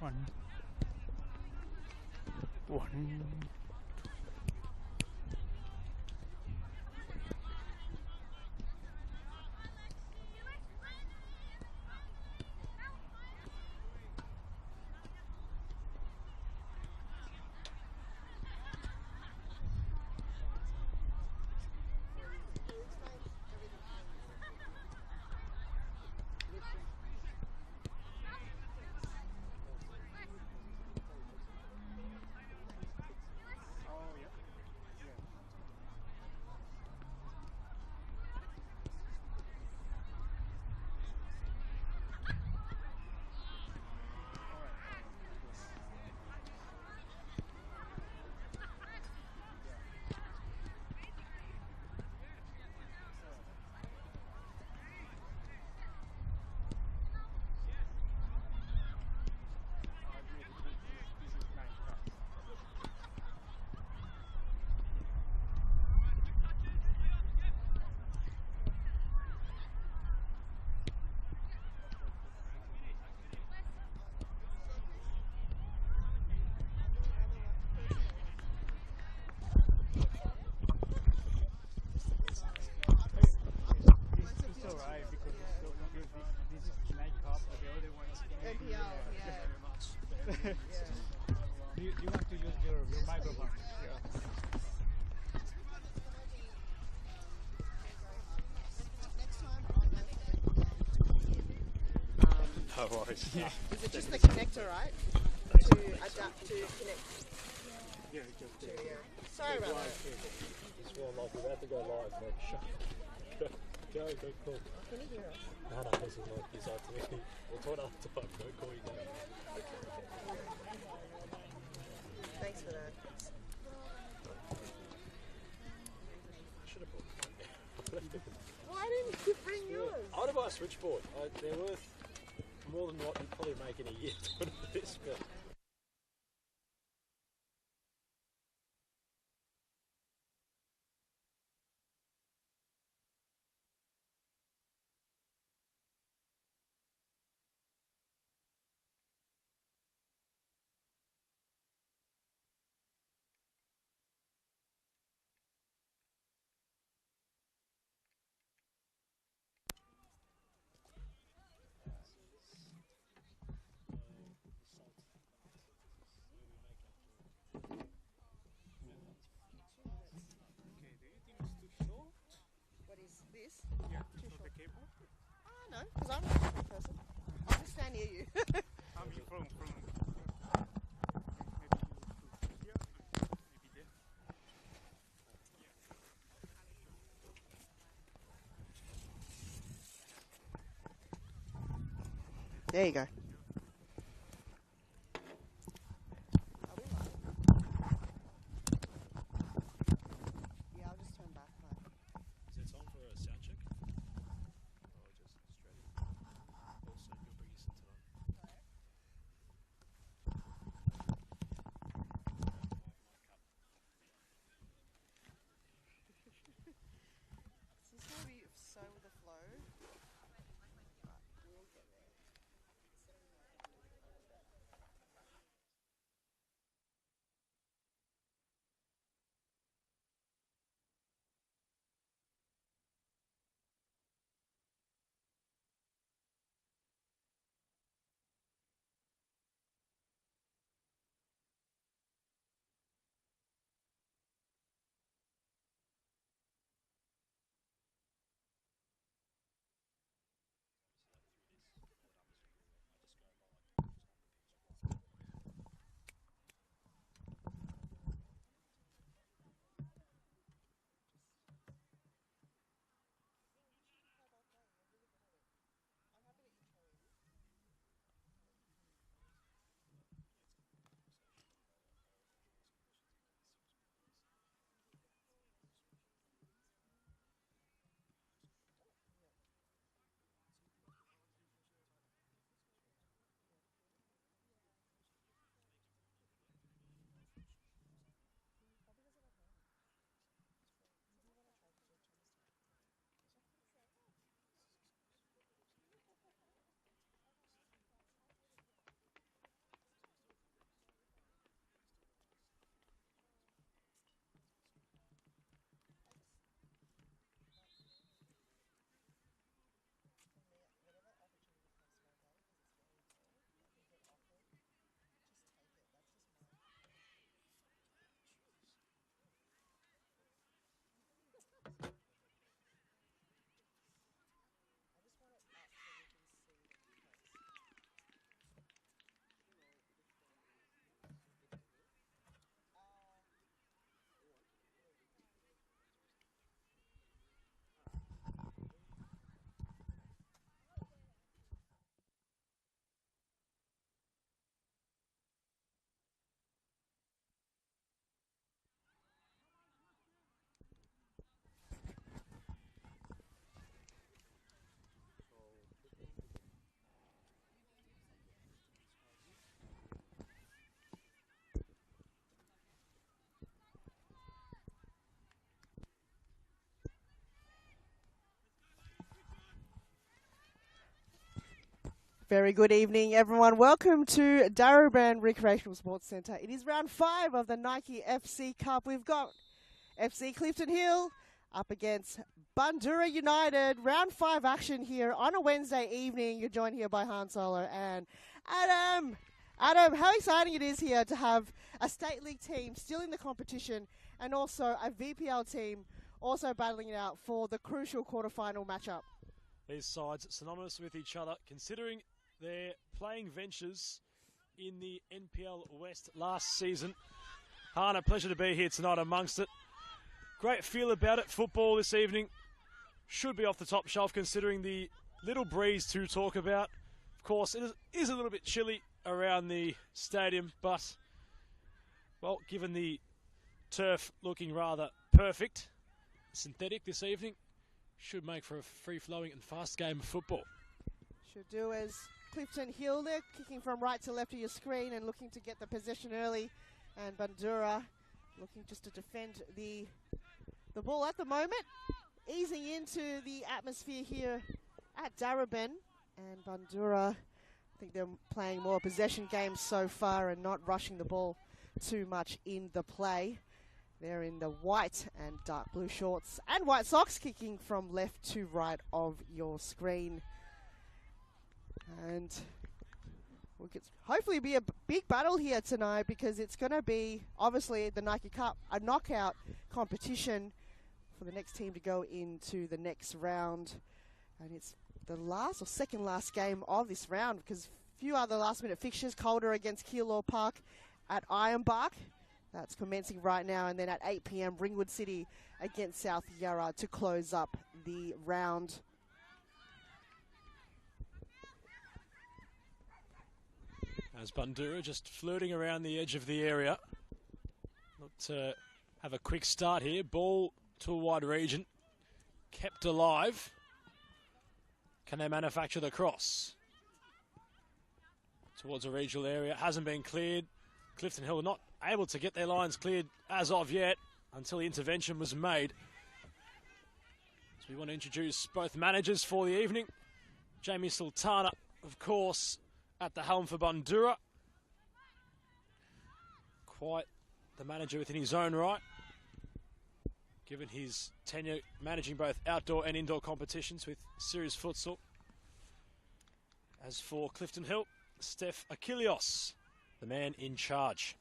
One. One. Do you want to use your microphone? Yeah. No worries. Yeah. Is it just the connector, right? To adapt to connect? Yeah, just to, Sorry about that. Just warm up. We're about to go live. Like, go, cool. Can you hear us? No, this is not this out to me. We'll talk after time. Don't call you down. Thanks for that. I should have brought mine. Why didn't you bring yours? I would have bought a switchboard. They're worth more than what you'd probably make in a year doing this, but. No, because I'm not a short person. I'll just stand near you. From maybe here, maybe there. There you go. Yeah, I'll just turn back. Is it time for a sound check? Or just straight in? Also, you'll bring us into that. This is going to be so with the flow. But we'll get there. Very good evening, everyone. Welcome to Darabin Recreational Sports Centre. It is round 5 of the Nike FC Cup. We've got FC Clifton Hill up against Bandura United. Round 5 action here on a Wednesday evening. You're joined here by Han Solo and Adam. Adam, how exciting it is here to have a State League team still in the competition and also a VPL team also battling it out for the crucial quarterfinal matchup. These sides synonymous with each other, considering their playing ventures in the NPL West last season. Han, a pleasure to be here tonight amongst it. Great feel about it. Football this evening should be off the top shelf considering the little breeze to talk about. Of course, it is a little bit chilly around the stadium, but, well, given the turf looking rather perfect, synthetic this evening, should make for a free-flowing and fast game of football. Should do as Clifton Hill there, kicking from right to left of your screen and looking to get the possession early. And Bandura looking just to defend the ball at the moment. Easing into the atmosphere here at Darabin. And Bandura, I think they're playing more possession games so far and not rushing the ball too much in the play. They're in the white and dark blue shorts and white socks, kicking from left to right of your screen. And we could hopefully be a big battle here tonight because it's going to be, obviously, the Nike Cup, a knockout competition for the next team to go into the next round. And it's the last or second last game of this round because a few other last-minute fixtures. Calder against Keilor Park at Ironbark. That's commencing right now. And then at 8 p.m, Ringwood City against South Yarra to close up the round. As Bandura just flirting around the edge of the area. Look to have a quick start here. Ball to a wide region. Kept alive. Can they manufacture the cross? Towards a regional area. Hasn't been cleared. Clifton Hill not able to get their lines cleared as of yet until the intervention was made. So we want to introduce both managers for the evening. Jamie Sultana, of course, at the helm for Bundoora. Quite the manager within his own right, given his tenure managing both outdoor and indoor competitions with Series Futsal. As for Clifton Hill, Steph Achilleos, the man in charge.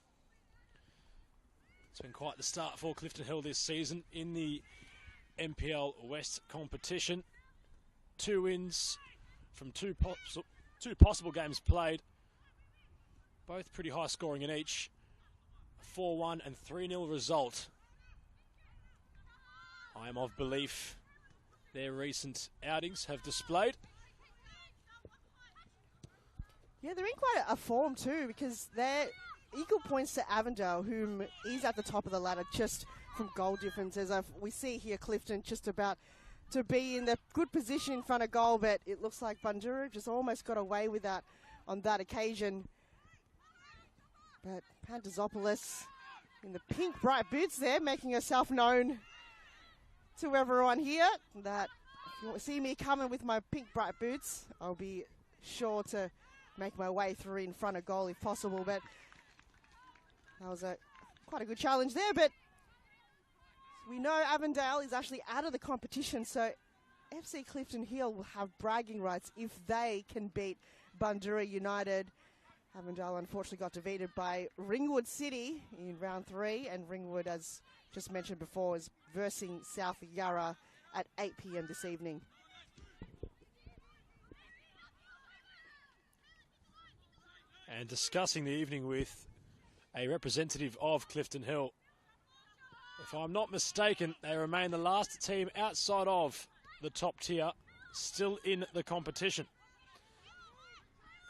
It's been quite the start for Clifton Hill this season in the NPL West competition. 2 wins from two possible games played. Both pretty high scoring in each. A 4-1 and 3-0 result. I am of belief their recent outings have displayed. Yeah, they're in quite a form too because they're equal points to Avondale, whom is at the top of the ladder just from goal differences. We see here Clifton just about to be in the good position in front of goal, but it looks like Bandura just almost got away with that on that occasion. But Pantazopoulos in the pink bright boots there, making herself known to everyone here that if you see me coming with my pink bright boots, I'll be sure to make my way through in front of goal if possible. But that was quite a good challenge there, but we know Avondale is actually out of the competition, so FC Clifton Hill will have bragging rights if they can beat Bandura United. Avondale unfortunately got defeated by Ringwood City in round 3, and Ringwood, as just mentioned before, is versing South Yarra at 8 p.m. this evening. And discussing the evening with a representative of Clifton Hill. If I'm not mistaken, they remain the last team outside of the top tier still in the competition.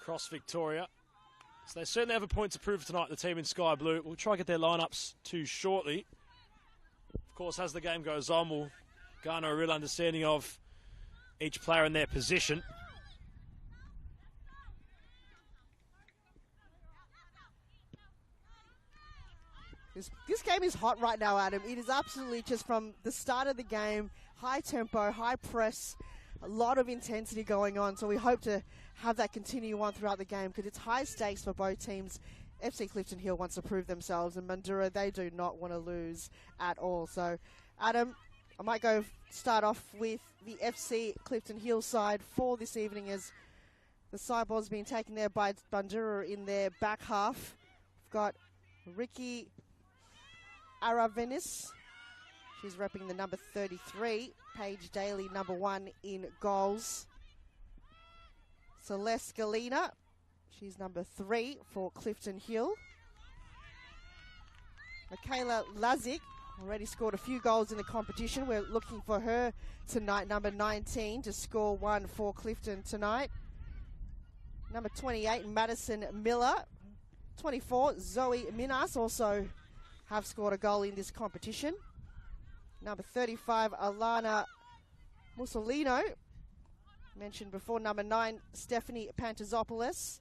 Cross Victoria. So they certainly have a point to prove tonight, the team in Sky Blue. We'll try to get their lineups too shortly. Of course, as the game goes on, we'll garner a real understanding of each player in their position. This game is hot right now, Adam. It is absolutely just from the start of the game, high tempo, high press, A lot of intensity going on, so we hope to have that continue on throughout the game because it's high stakes for both teams. FC Clifton Hill wants to prove themselves, and Bandura, they do not want to lose at all. So, Adam, I might go start off with the FC Clifton Hill side for this evening as the sideboard's being taken there by Bandura in their back half. We've got Ricky Aravenis. She's repping the number 33. Paige Daly, number 1 in goals. Celeste Galina. She's number 3 for Clifton Hill. Michaela Lazic already scored a few goals in the competition. We're looking for her tonight, number 19, to score 1 for Clifton tonight. Number 28, Madison Miller. 24, Zoe Minas also have scored a goal in this competition. Number 35, Alana Mussolino. Mentioned before, number 9, Stephanie Pantazopoulos.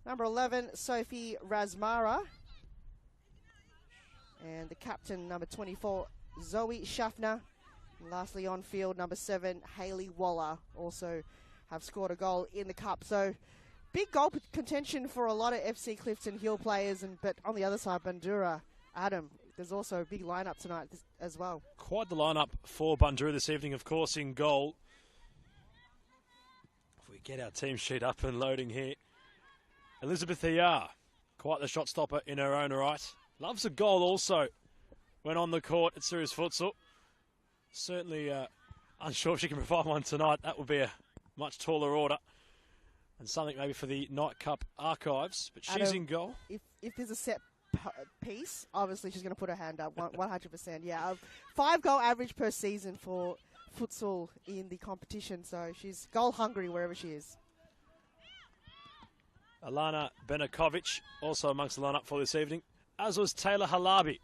Number 11, Sophie Razmara. And the captain, number 24, Zoe Schaffner. And lastly on field, number 7, Hayley Waller, also have scored a goal in the cup. So big goal contention for a lot of FC Clifton Hill players, but on the other side, Bandura, Adam, there's also a big lineup tonight as well. Quite the lineup for Bundoora this evening, of course, in goal. If we get our team sheet up and loading here. Elizabeth Ayar, quite the shot stopper in her own right. Loves a goal also when on the court at Serious Futsal. Certainly unsure if she can provide one tonight. That would be a much taller order. And something maybe for the Night Cup archives. But she's Adam, in goal. If there's a set piece, obviously she's going to put her hand up, 100%. Yeah, 5 goal average per season for futsal in the competition. So she's goal hungry wherever she is. Alana Benakovic also amongst the lineup for this evening, as was Taylor Halabi.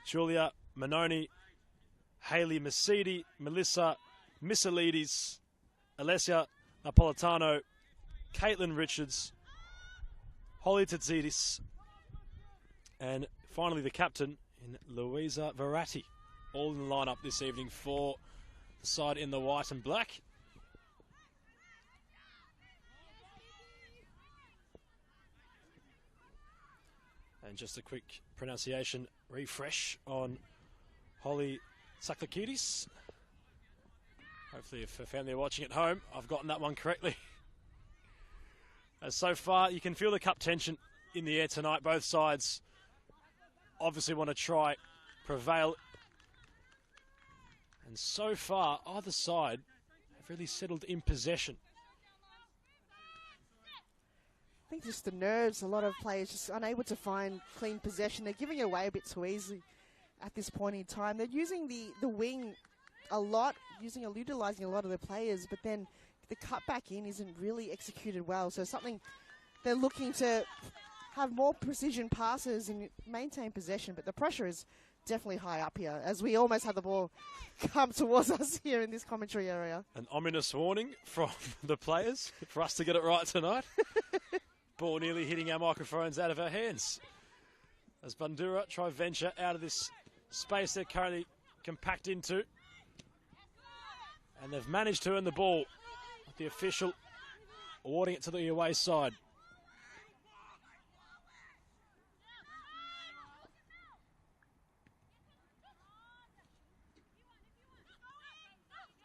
Julia Manoni, Hayley Masidi, Melissa Misalides, Alessia Napolitano, Caitlin Richards, Holly Tzidis, and finally the captain in Louisa Verratti. All in the lineup this evening for the side in the white and black. And just a quick pronunciation refresh on Holly Tsaklakidis. Hopefully if her family are watching at home, I've gotten that one correctly. As so far, you can feel the cup tension in the air tonight. Both sides obviously want to try prevail. And so far, either side have really settled in possession. I think just the nerves, a lot of players just unable to find clean possession. They're giving it away a bit too easily at this point in time. They're using the wing a lot, utilising a lot of the players, but then the cut back in isn't really executed well. So something they're looking to have more precision passes and maintain possession, but the pressure is definitely high up here as we almost have the ball come towards us here in this commentary area. An ominous warning from the players for us to get it right tonight. Ball nearly hitting our microphones out of our hands. As Bandura try venture out of this space they're currently compact into. And they've managed to earn the ball. The official awarding it to the away side.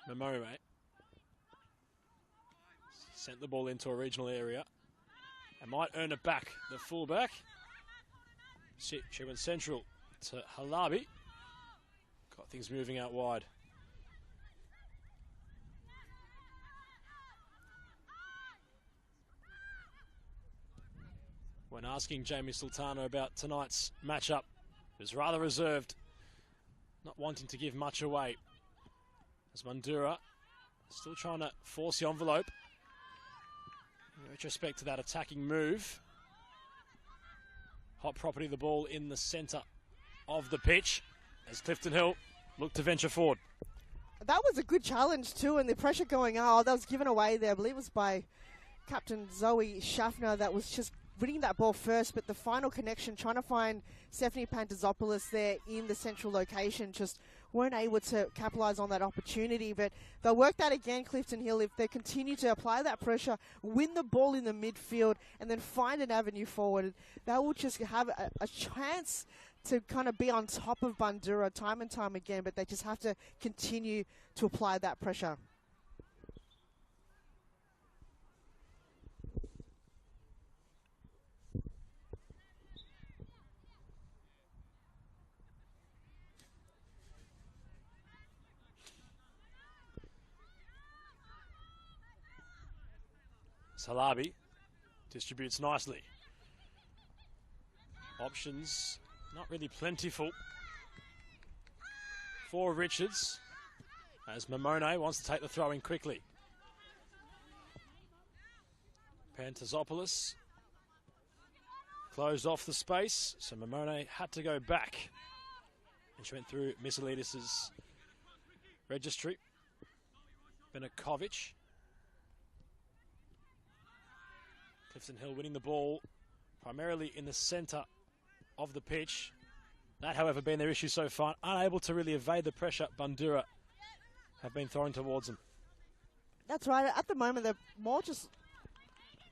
Memorime sent the ball into a regional area. And might earn it back, the fullback. She went central to Halabi. Got things moving out wide. When asking Jamie Sultano about tonight's matchup, he was rather reserved, not wanting to give much away. As Bandura still trying to force the envelope. In retrospect to that attacking move. Hot property of the ball in the centre of the pitch as Clifton Hill look to venture forward. That was a good challenge too, and the pressure going out, that was given away there. I believe it was by Captain Zoe Schaffner that was just winning that ball first, but the final connection, trying to find Stephanie Pantazopoulos there in the central location, just weren't able to capitalise on that opportunity. But they'll work that again, Clifton Hill, if they continue to apply that pressure, win the ball in the midfield, and then find an avenue forward. They will just have a chance to kind of be on top of Bandura time and time again, but they just have to continue to apply that pressure. Salabi distributes nicely. Options not really plentiful for Richards, as Mamone wants to take the throw in quickly. Pantazopoulos closed off the space, so Mamone had to go back. And she went through Misalidis' registry. Benakovic. Clifton Hill winning the ball primarily in the centre of the pitch. That, however, been their issue so far. Unable to really evade the pressure Bandura have been throwing towards them. That's right. At the moment, they're more just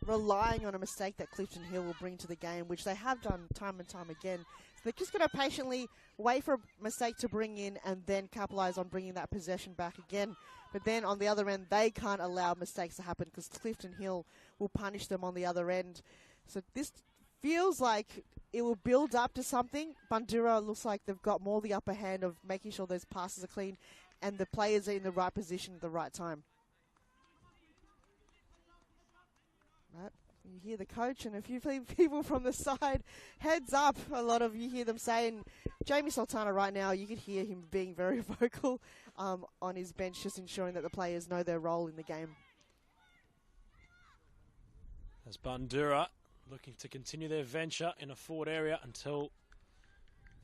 relying on a mistake that Clifton Hill will bring to the game, which they have done time and time again. So they're just going to patiently wait for a mistake to bring in and then capitalise on bringing that possession back again. But then on the other end, they can't allow mistakes to happen because Clifton Hill will punish them on the other end. So this feels like it will build up to something. Bandura looks like they've got more the upper hand of making sure those passes are clean and the players are in the right position at the right time. Right. You hear the coach and a few people from the side, heads up, a lot of you hear them saying, Jamie Sultana right now, you could hear him being very vocal on his bench, just ensuring that the players know their role in the game. As Bandura looking to continue their venture in a forward area until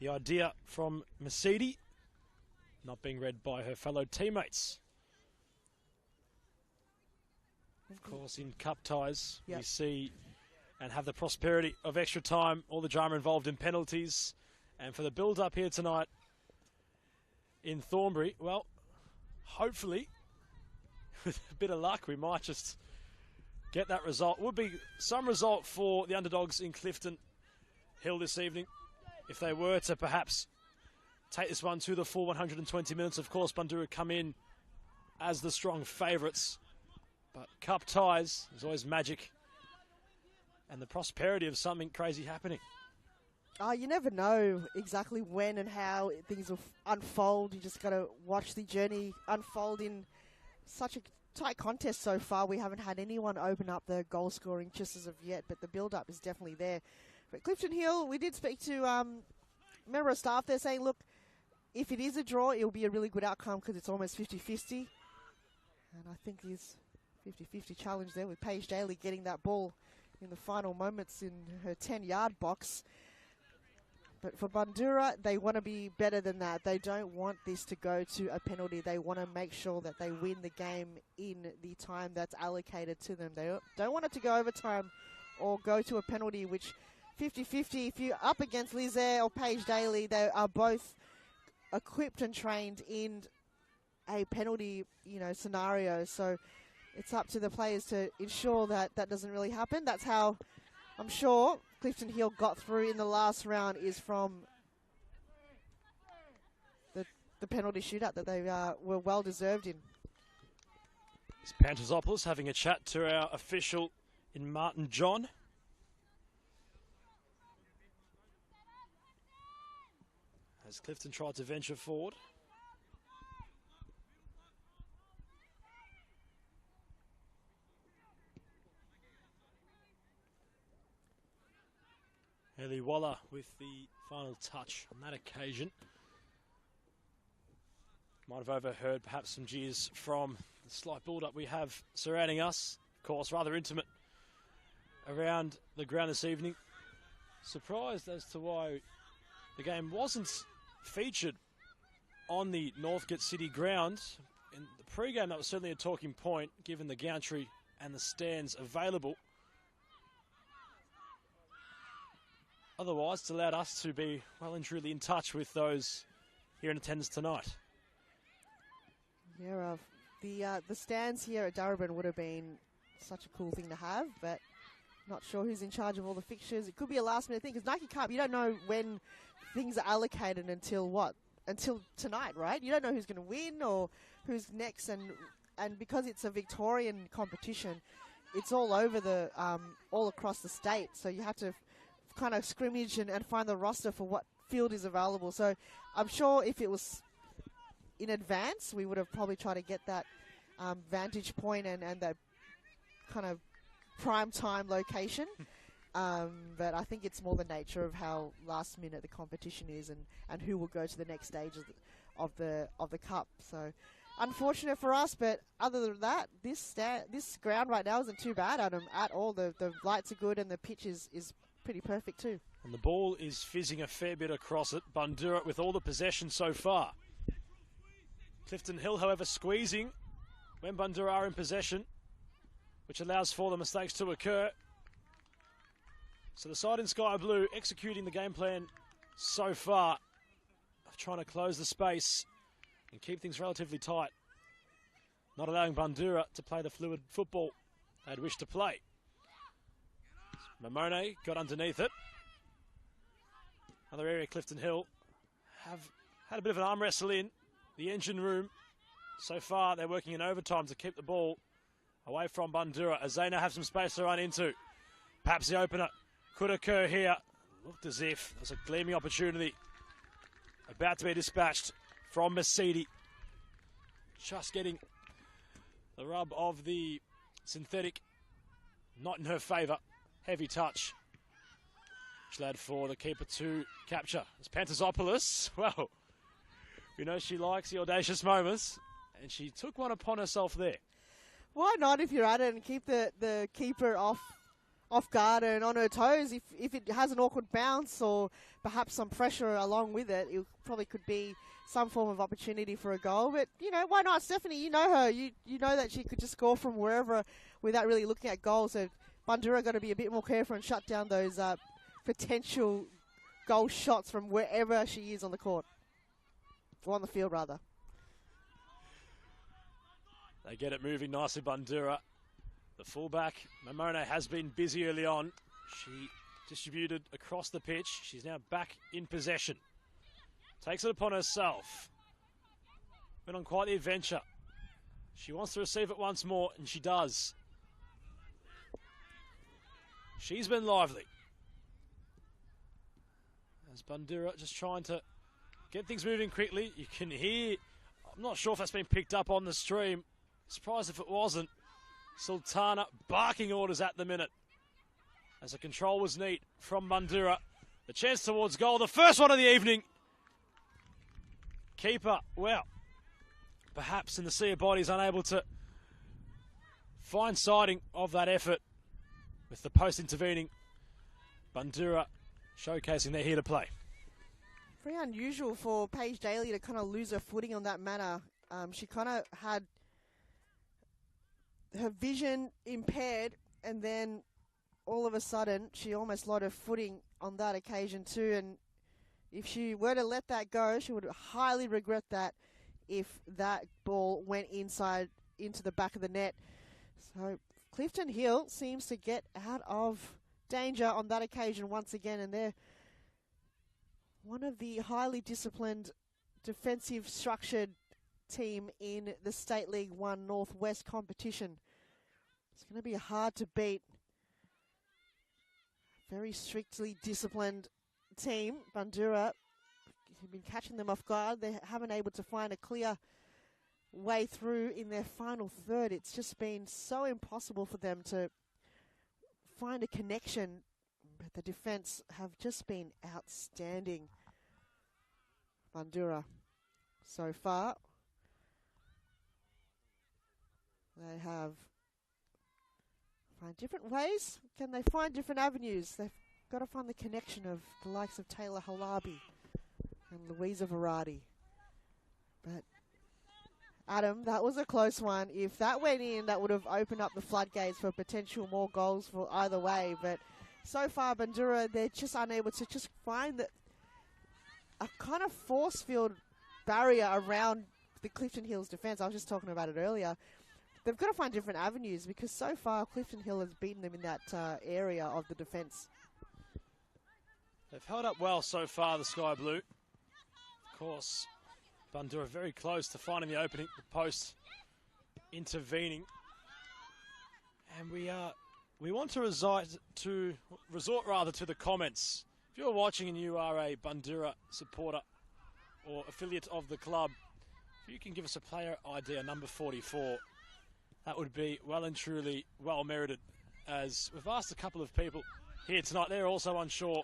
the idea from Mercedes not being read by her fellow teammates. Of course, in cup ties, we see and have the prosperity of extra time, all the drama involved in penalties. And for the build-up here tonight in Thornbury, well, hopefully, with a bit of luck, we might just get that result. Would be some result for the underdogs in Clifton Hill this evening if they were to perhaps take this one to the full 120 minutes. Of course, Bundoora come in as the strong favourites. But cup ties is always magic and the prosperity of something crazy happening. You never know exactly when and how things will unfold. You just got to watch the journey unfold in such a tight contest so far. We haven't had anyone open up the goal scoring just as of yet, but the build-up is definitely there. But Clifton Hill, we did speak to member of staff there saying, look, if it is a draw, it'll be a really good outcome because it's almost 50-50. And I think there's 50-50 challenge there with Paige Daly getting that ball in the final moments in her 10-yard box. But for Bandura, they want to be better than that. They don't want this to go to a penalty. They want to make sure that they win the game in the time that's allocated to them. They don't want it to go overtime or go to a penalty, which 50-50, if you're up against Lizette or Paige Daly, they are both equipped and trained in a penalty, scenario. So it's up to the players to ensure that that doesn't really happen. That's how I'm sure Clifton Hill got through in the last round, is from the penalty shootout that they were well deserved in. It's Pantazopoulos having a chat to our official in Martin John. As Clifton tried to venture forward. Ellie Waller with the final touch on that occasion. Might have overheard perhaps some jeers from the slight build-up we have surrounding us. Of course, rather intimate around the ground this evening. Surprised as to why the game wasn't featured on the Northcote City ground. In the pre-game, that was certainly a talking point, given the gantry and the stands available. Otherwise, it's allowed us to be well and truly in touch with those here in attendance tonight. Yeah, the stands here at Darebin would have been such a cool thing to have, but not sure who's in charge of all the fixtures. It could be a last-minute thing, because Nike Cup, you don't know when things are allocated until what? Until tonight, right? You don't know who's going to win or who's next, and because it's a Victorian competition, it's all over all across the state, so you have to kind of scrimmage and find the roster for what field is available. So I'm sure if it was in advance, we would have probably tried to get that vantage point and that kind of prime time location. But I think it's more the nature of how last minute the competition is and who will go to the next stage of the cup. So unfortunate for us, but other than that, this ground right now isn't too bad, Adam, at all. The lights are good and the pitch is pretty perfect too. And the ball is fizzing a fair bit across it. Bundoora with all the possession so far. Clifton Hill, however, squeezing when Bandura are in possession, which allows for the mistakes to occur. So the side in sky blue executing the game plan so far of trying to close the space and keep things relatively tight, not allowing Bandura to play the fluid football they'd wish to play. Mamone got underneath it. Another area Clifton Hill have had a bit of an arm wrestle in the engine room. So far, they're working in overtime to keep the ball away from Bandura as they now have some space to run into. Perhaps the opener could occur here. Looked as if there's a gleaming opportunity about to be dispatched from Mercedes. Just getting the rub of the synthetic not in her favour. Heavy touch. Which led for the keeper to capture. It's Pantazopoulos. Well, you know she likes the audacious moments, and she took one upon herself there. Why not, if you're at it, and keep the keeper off guard and on her toes? If it has an awkward bounce or perhaps some pressure along with it, it probably could be some form of opportunity for a goal. But, you know, why not? Stephanie, you know her. You know that she could just score from wherever without really looking at goals. So Bandura got to be a bit more careful and shut down those potential goal shots from wherever she is on the court. Or on the field, rather. They get it moving nicely, Bandura. The fullback, Mamone, has been busy early on. She distributed across the pitch. She's now back in possession. Takes it upon herself. Went on quite the adventure. She wants to receive it once more, and she does. She's been lively. As Bandura just trying to get things moving quickly. You can hear, I'm not sure if that's been picked up on the stream. Surprised if it wasn't. Sultana barking orders at the minute. As the control was neat from Bandura. The chance towards goal, the first one of the evening. Keeper, well, perhaps in the sea of bodies, unable to find sighting of that effort with the post intervening. Bandura showcasing they're here to play. Very unusual for Paige Daly to kind of lose her footing on that manner. She kind of had her vision impaired, and then all of a sudden she almost lost her footing on that occasion too. And if she were to let that go, she would highly regret that if that ball went inside into the back of the net. So Clifton Hill seems to get out of danger on that occasion once again, and they're one of the highly disciplined, defensive structured team in the State League 1 Northwest competition. It's going to be hard to beat. Very strictly disciplined team. Bandura have been catching them off guard. They haven't been able to find a clear way through in their final third. It's just been so impossible for them to find a connection. But the defense have just been outstanding. Bandura so far. They have find different ways. Can they find different avenues? They've got to find the connection of the likes of Taylor Halabi and Louisa Verratti. But Adam, that was a close one. If that went in, that would have opened up the floodgates for potential more goals for either way. But so far, Bandura, they're just unable to just find a kind of force field barrier around the Clifton Hills defence, I was just talking about it earlier, they've got to find different avenues because so far Clifton Hill has beaten them in that area of the defence. They've held up well so far, the Sky Blue. Of course, Bandura very close to finding the opening, the post intervening. And we want to resort to the comments. If you're watching and you are a Bandura supporter or affiliate of the club, if you can give us a player idea, number 44, that would be well and truly well merited. As we've asked a couple of people here tonight, they're also unsure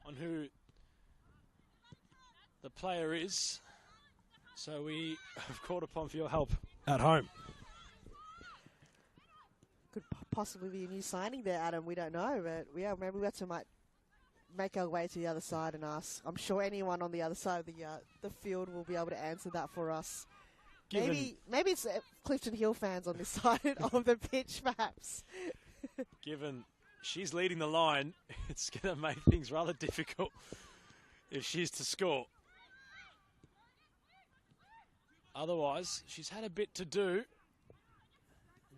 on who the player is. So we have called upon for your help at home. Could possibly be a new signing there, Adam. We don't know, but yeah, maybe we have to might make our way to the other side and ask. I'm sure anyone on the other side of the field will be able to answer that for us. Maybe it's Clifton Hill fans on this side of the pitch, perhaps. Given she's leading the line, it's going to make things rather difficult if she's to score. Otherwise, she's had a bit to do.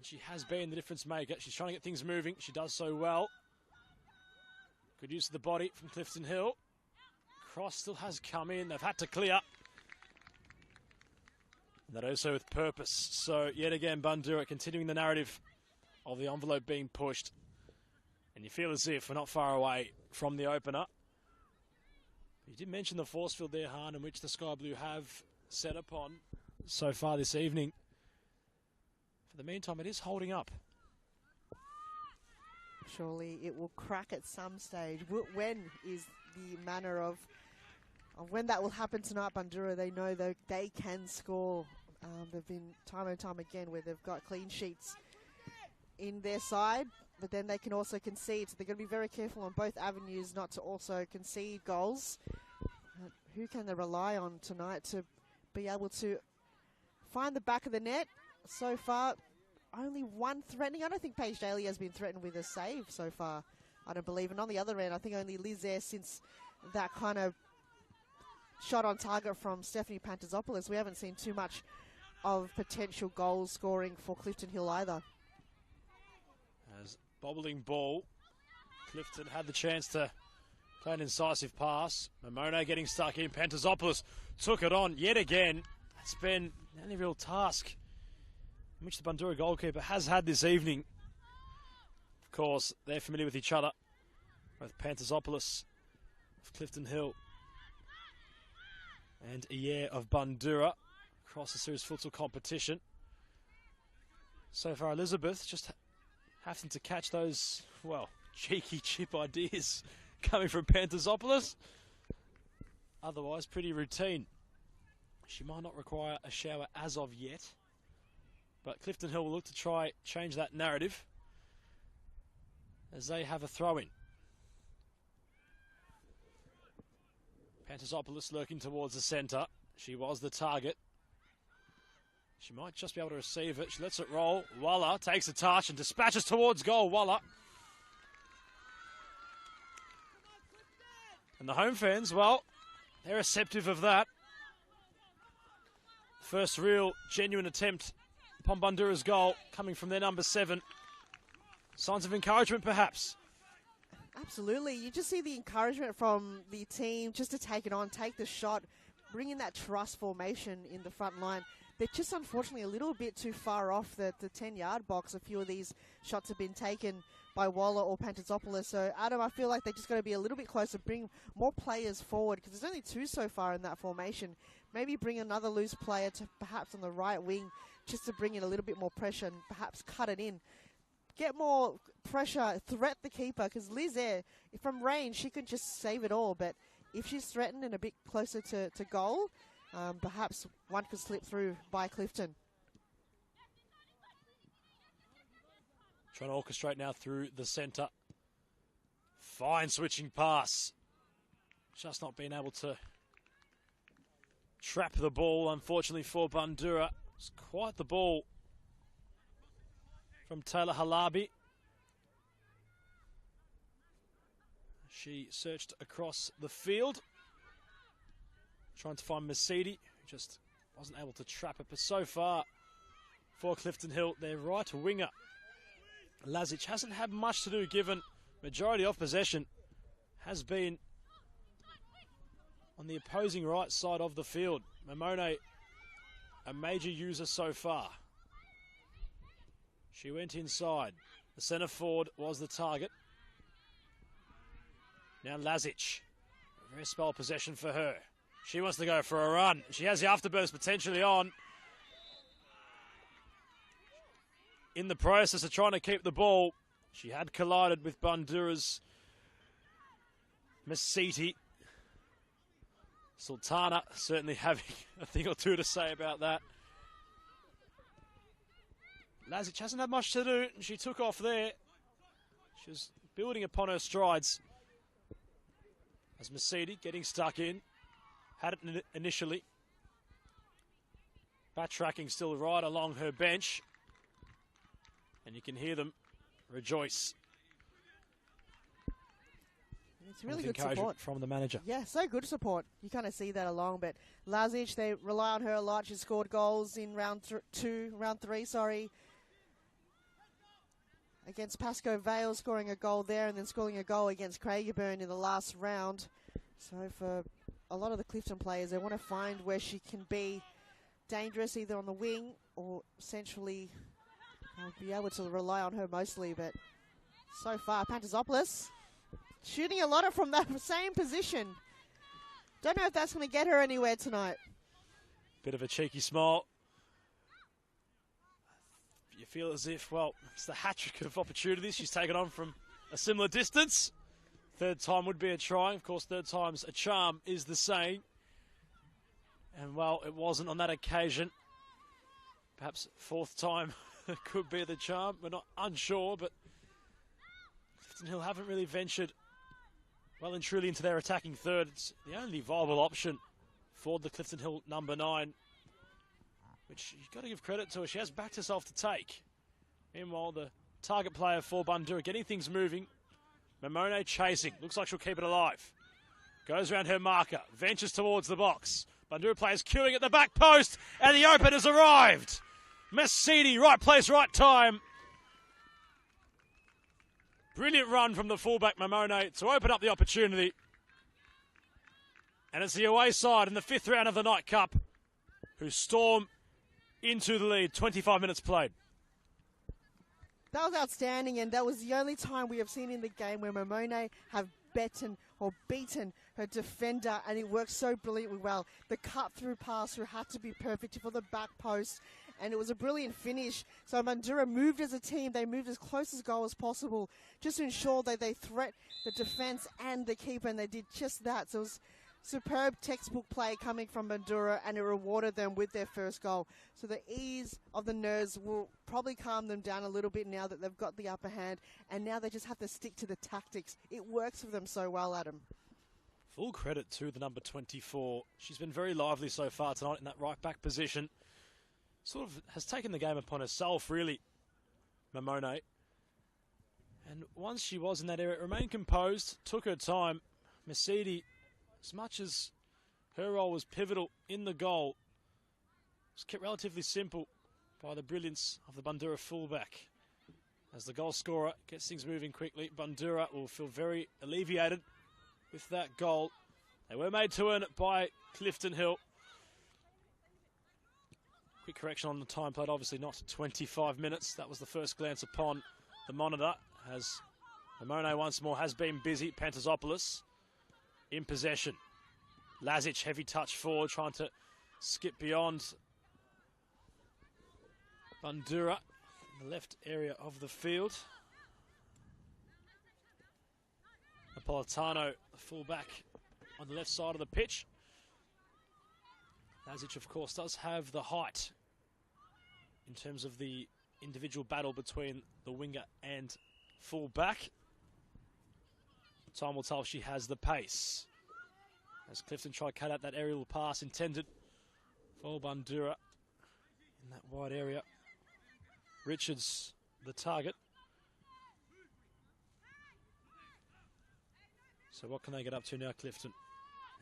She has been the difference maker. She's trying to get things moving. She does so well. Good use of the body from Clifton Hill. Cross still has come in. They've had to clear. That also with purpose. So yet again, Bandura continuing the narrative of the envelope being pushed. And you feel as if we're not far away from the opener. You did mention the force field there, Han, in which the Sky Blue have set upon so far this evening. For the meantime, it is holding up. Surely it will crack at some stage. When is the manner of when that will happen tonight, Bandura? They know that they can score. They've been time and time again where they've got clean sheets in their side, but then they can also concede. So they're going to be very careful on both avenues not to also concede goals. Who can they rely on tonight to be able to find the back of the net? So far, only one threatening. I don't think Paige Daly has been threatened with a save so far, I don't believe. And on the other end, I think only Liz there since that kind of shot on target from Stephanie Pantazopoulos. We haven't seen too much of potential goal scoring for Clifton Hill either. As bobbling ball, Clifton had the chance to play an incisive pass. Momona getting stuck in. Pantazopoulos took it on yet again. It's been any real task which the Bundoora goalkeeper has had this evening. Of course, they're familiar with each other. Both Pantazopoulos of Clifton Hill and Iyer of Bandura across the series futsal competition. So far, Elizabeth just having to catch those, well, cheeky chip ideas coming from Pantazopoulos. Otherwise, pretty routine. She might not require a shower as of yet. But Clifton Hill will look to try change that narrative as they have a throw-in. Pantazopoulos lurking towards the centre. She was the target. She might just be able to receive it. She lets it roll. Walla takes a touch and dispatches towards goal. Walla. And the home fans, well, they're receptive of that. First real genuine attempt upon Bundoора's goal coming from their number 7. Signs of encouragement, perhaps. Absolutely. You just see the encouragement from the team just to take it on, take the shot, bring in that trust formation in the front line. They're just unfortunately a little bit too far off the 10-yard box. A few of these shots have been taken by Waller or Pantazopoulos. So, Adam, I feel like they just got to be a little bit closer, bring more players forward, because there's only 2 so far in that formation. Maybe bring another loose player to perhaps on the right wing just to bring in a little bit more pressure and perhaps cut it in. Get more pressure, threat the keeper, because Liz there, from range, she can just save it all. But if she's threatened and a bit closer to goal, perhaps one could slip through by Clifton. Trying to orchestrate now through the centre. Fine switching pass. Just not being able to trap the ball, unfortunately, for Bandura. It's quite the ball from Taylor Halabi. She searched across the field, trying to find Mercedes, who just wasn't able to trap it. But so far, for Clifton Hill, their right winger, Lazic, hasn't had much to do, given majority of possession has been on the opposing right side of the field. Mamone, a major user so far. She went inside. The centre forward was the target. Now Lazic, a very spell possession for her. She wants to go for a run. She has the afterburst potentially on. In the process of trying to keep the ball, she had collided with Bundoора's Mesiti. Sultana certainly having a thing or two to say about that. Lazic hasn't had much to do, and she took off there. She was building upon her strides. As Mesiti getting stuck in. Had it initially. Backtracking still right along her bench. And you can hear them rejoice. It's really good support from the manager. Yeah, so good support. You kind of see that along, but Lazic, they rely on her a lot. She scored goals in round three, against Pascoe Vale, scoring a goal there, and then scoring a goal against Craigieburn in the last round. So for a lot of the Clifton players, they want to find where she can be dangerous, either on the wing or centrally. I'll be able to rely on her mostly, but so far, Pantazopoulos shooting a lot from that same position. Don't know if that's going to get her anywhere tonight. Bit of a cheeky smile. You feel as if, well, it's the hat-trick of opportunities she's taken on from a similar distance. Third time would be a try. Of course, third time's a charm is the saying. And, well, it wasn't on that occasion. Perhaps fourth time could be the charm. We're not unsure, but Clifton Hill haven't really ventured well and truly into their attacking third. It's the only viable option for the Clifton Hill number 9, which you've got to give credit to her. She has backed herself to take. Meanwhile, the target player for Bandura getting things moving. Mamone chasing. Looks like she'll keep it alive. Goes around her marker. Ventures towards the box. Bandura players queuing at the back post, and the open has arrived. Mesiti, right place, right time. Brilliant run from the fullback Mamone to open up the opportunity. And it's the away side in the 5th round of the Night Cup who storm into the lead. 25 minutes played. That was outstanding, and that was the only time we have seen in the game where Mamone have beaten her defender, and it worked so brilliantly well. The cut-through pass had to be perfect for the back post, and it was a brilliant finish. So Bandura moved as a team. They moved as close as goal as possible just to ensure that they threat the defence and the keeper, and they did just that. So it was superb textbook play coming from Bandura, and it rewarded them with their first goal. So the ease of the nerves will probably calm them down a little bit now that they've got the upper hand, and now they just have to stick to the tactics. It works for them so well, Adam. Full credit to the number 24. She's been very lively so far tonight in that right-back position. Sort of has taken the game upon herself, really, Mamone. And once she was in that area, remained composed, took her time. Mesiti, as much as her role was pivotal in the goal, was kept relatively simple by the brilliance of the Bandura fullback. As the goal scorer gets things moving quickly, Bandura will feel very alleviated with that goal. They were made to earn it by Clifton Hill. Quick correction on the time played, obviously not 25 minutes. That was the first glance upon the monitor, as Mamone once more has been busy. Pantazopoulos in possession. Lazic, heavy touch forward, trying to skip beyond Bandura in the left area of the field. Napolitano, the fullback, on the left side of the pitch. Lazic, of course, does have the height in terms of the individual battle between the winger and fullback. Time will tell if she has the pace. As Clifton try to cut out that aerial pass intended for Bandura in that wide area. Richards, the target. So what can they get up to now, Clifton?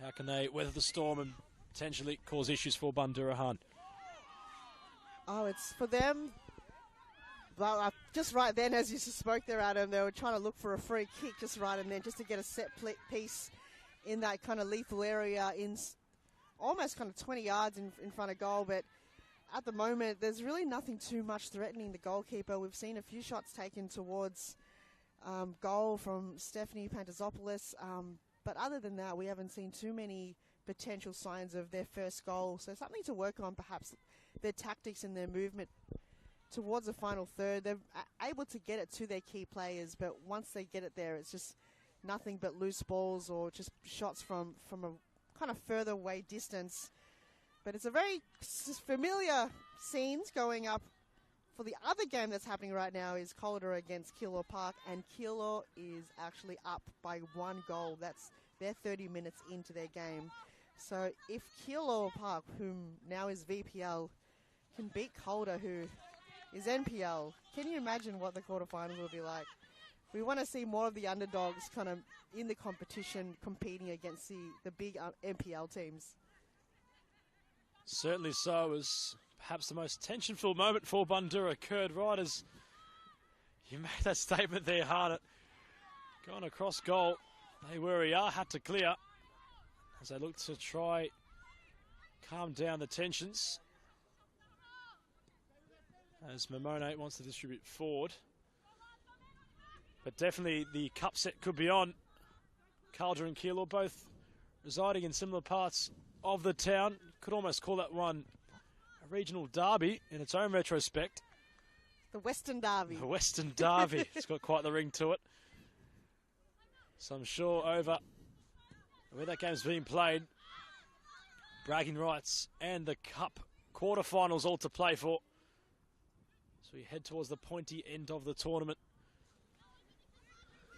How can they weather the storm and potentially cause issues for Bandura Han. Oh, it's for them. Well, just right then, as you spoke there, Adam, they were trying to look for a free kick just right and then, just to get a set piece in that kind of lethal area, in almost kind of 20 yards in front of goal. But at the moment, there's really nothing too much threatening the goalkeeper. We've seen a few shots taken towards goal from Stephanie Pantazopoulos. But other than that, we haven't seen too many potential signs of their first goal. So something to work on, perhaps their tactics and their movement towards the final third. They're able to get it to their key players, but once they get it there, it's just nothing but loose balls or just shots from a kind of further away distance. But it's a very familiar scenes going up for the other game that's happening right now is Calder against Keilor Park, and Keilor is actually up by 1 goal. They're 30 minutes into their game. So if Keilor Park, whom now is VPL, can beat Calder, who is NPL, can you imagine what the quarterfinals will be like? We want to see more of the underdogs kind of in the competition, competing against the big NPL teams. Certainly so, as perhaps the most tension-filled moment for Bundoora occurred right as you made that statement there, Harnett. Going across goal, they where he are, had to clear as they look to try calm down the tensions. As Mamone wants to distribute forward. But definitely the cup set could be on. Calder and Keilor both residing in similar parts of the town. Could almost call that one a regional derby in its own retrospect. The Western Derby. The Western Derby. It's got quite the ring to it. So I'm sure over where that game's being played, bragging rights and the cup quarterfinals all to play for. So we head towards the pointy end of the tournament.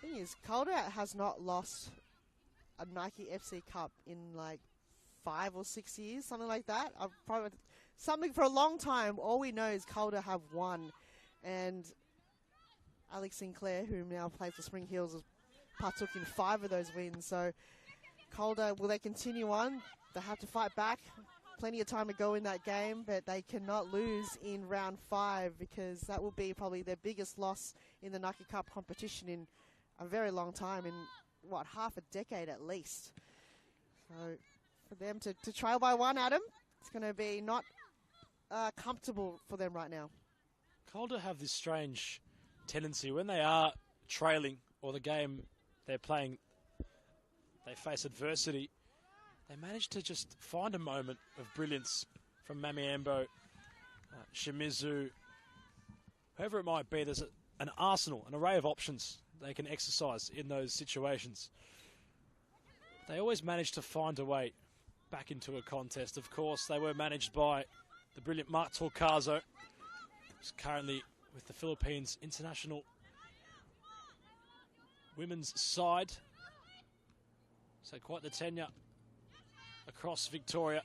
The thing is, Calder has not lost a Nike FC Cup in like 5 or 6 years, something like that. Something for a long time. All we know is Calder have won, and Alex Sinclair, who now plays for Spring Hills, partook in 5 of those wins. So Calder, will they continue on? They have to fight back. Plenty of time to go in that game, but they cannot lose in round 5 because that will be probably their biggest loss in the Nike Cup competition in a very long time, in what, half a decade at least. So for them to trail by 1, Adam, it's going to be not comfortable for them right now. Calder have this strange tendency when they are trailing or the game they're playing, they face adversity. They manage to just find a moment of brilliance from Mamiambo, Shimizu, whoever it might be. There's an arsenal, an array of options they can exercise in those situations. They always manage to find a way back into a contest. Of course, they were managed by the brilliant Mark Torcazo, who's currently with the Philippines international women's side. So quite the tenure across Victoria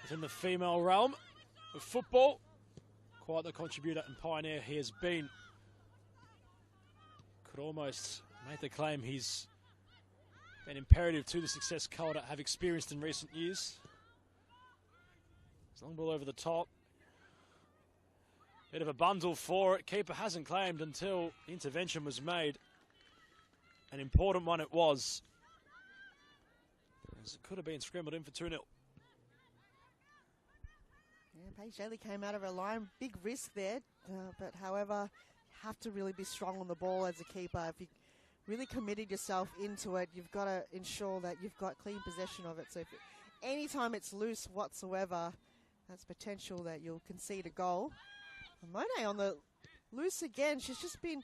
within the female realm of football. Quite the contributor and pioneer he has been. Could almost make the claim he's been imperative to the success Calder have experienced in recent years. It's long ball over the top. Bit of a bundle for it. Keeper hasn't claimed until the intervention was made. An important one it was, as it could have been scrambled in for 2-0. Yeah, Paige Daly came out of her line. Big risk there, but however, have to really be strong on the ball as a keeper. If you really committed yourself into it, you've got to ensure that you've got clean possession of it. So if anytime it's loose whatsoever, that's potential that you'll concede a goal. Monet on the loose again. She's just been,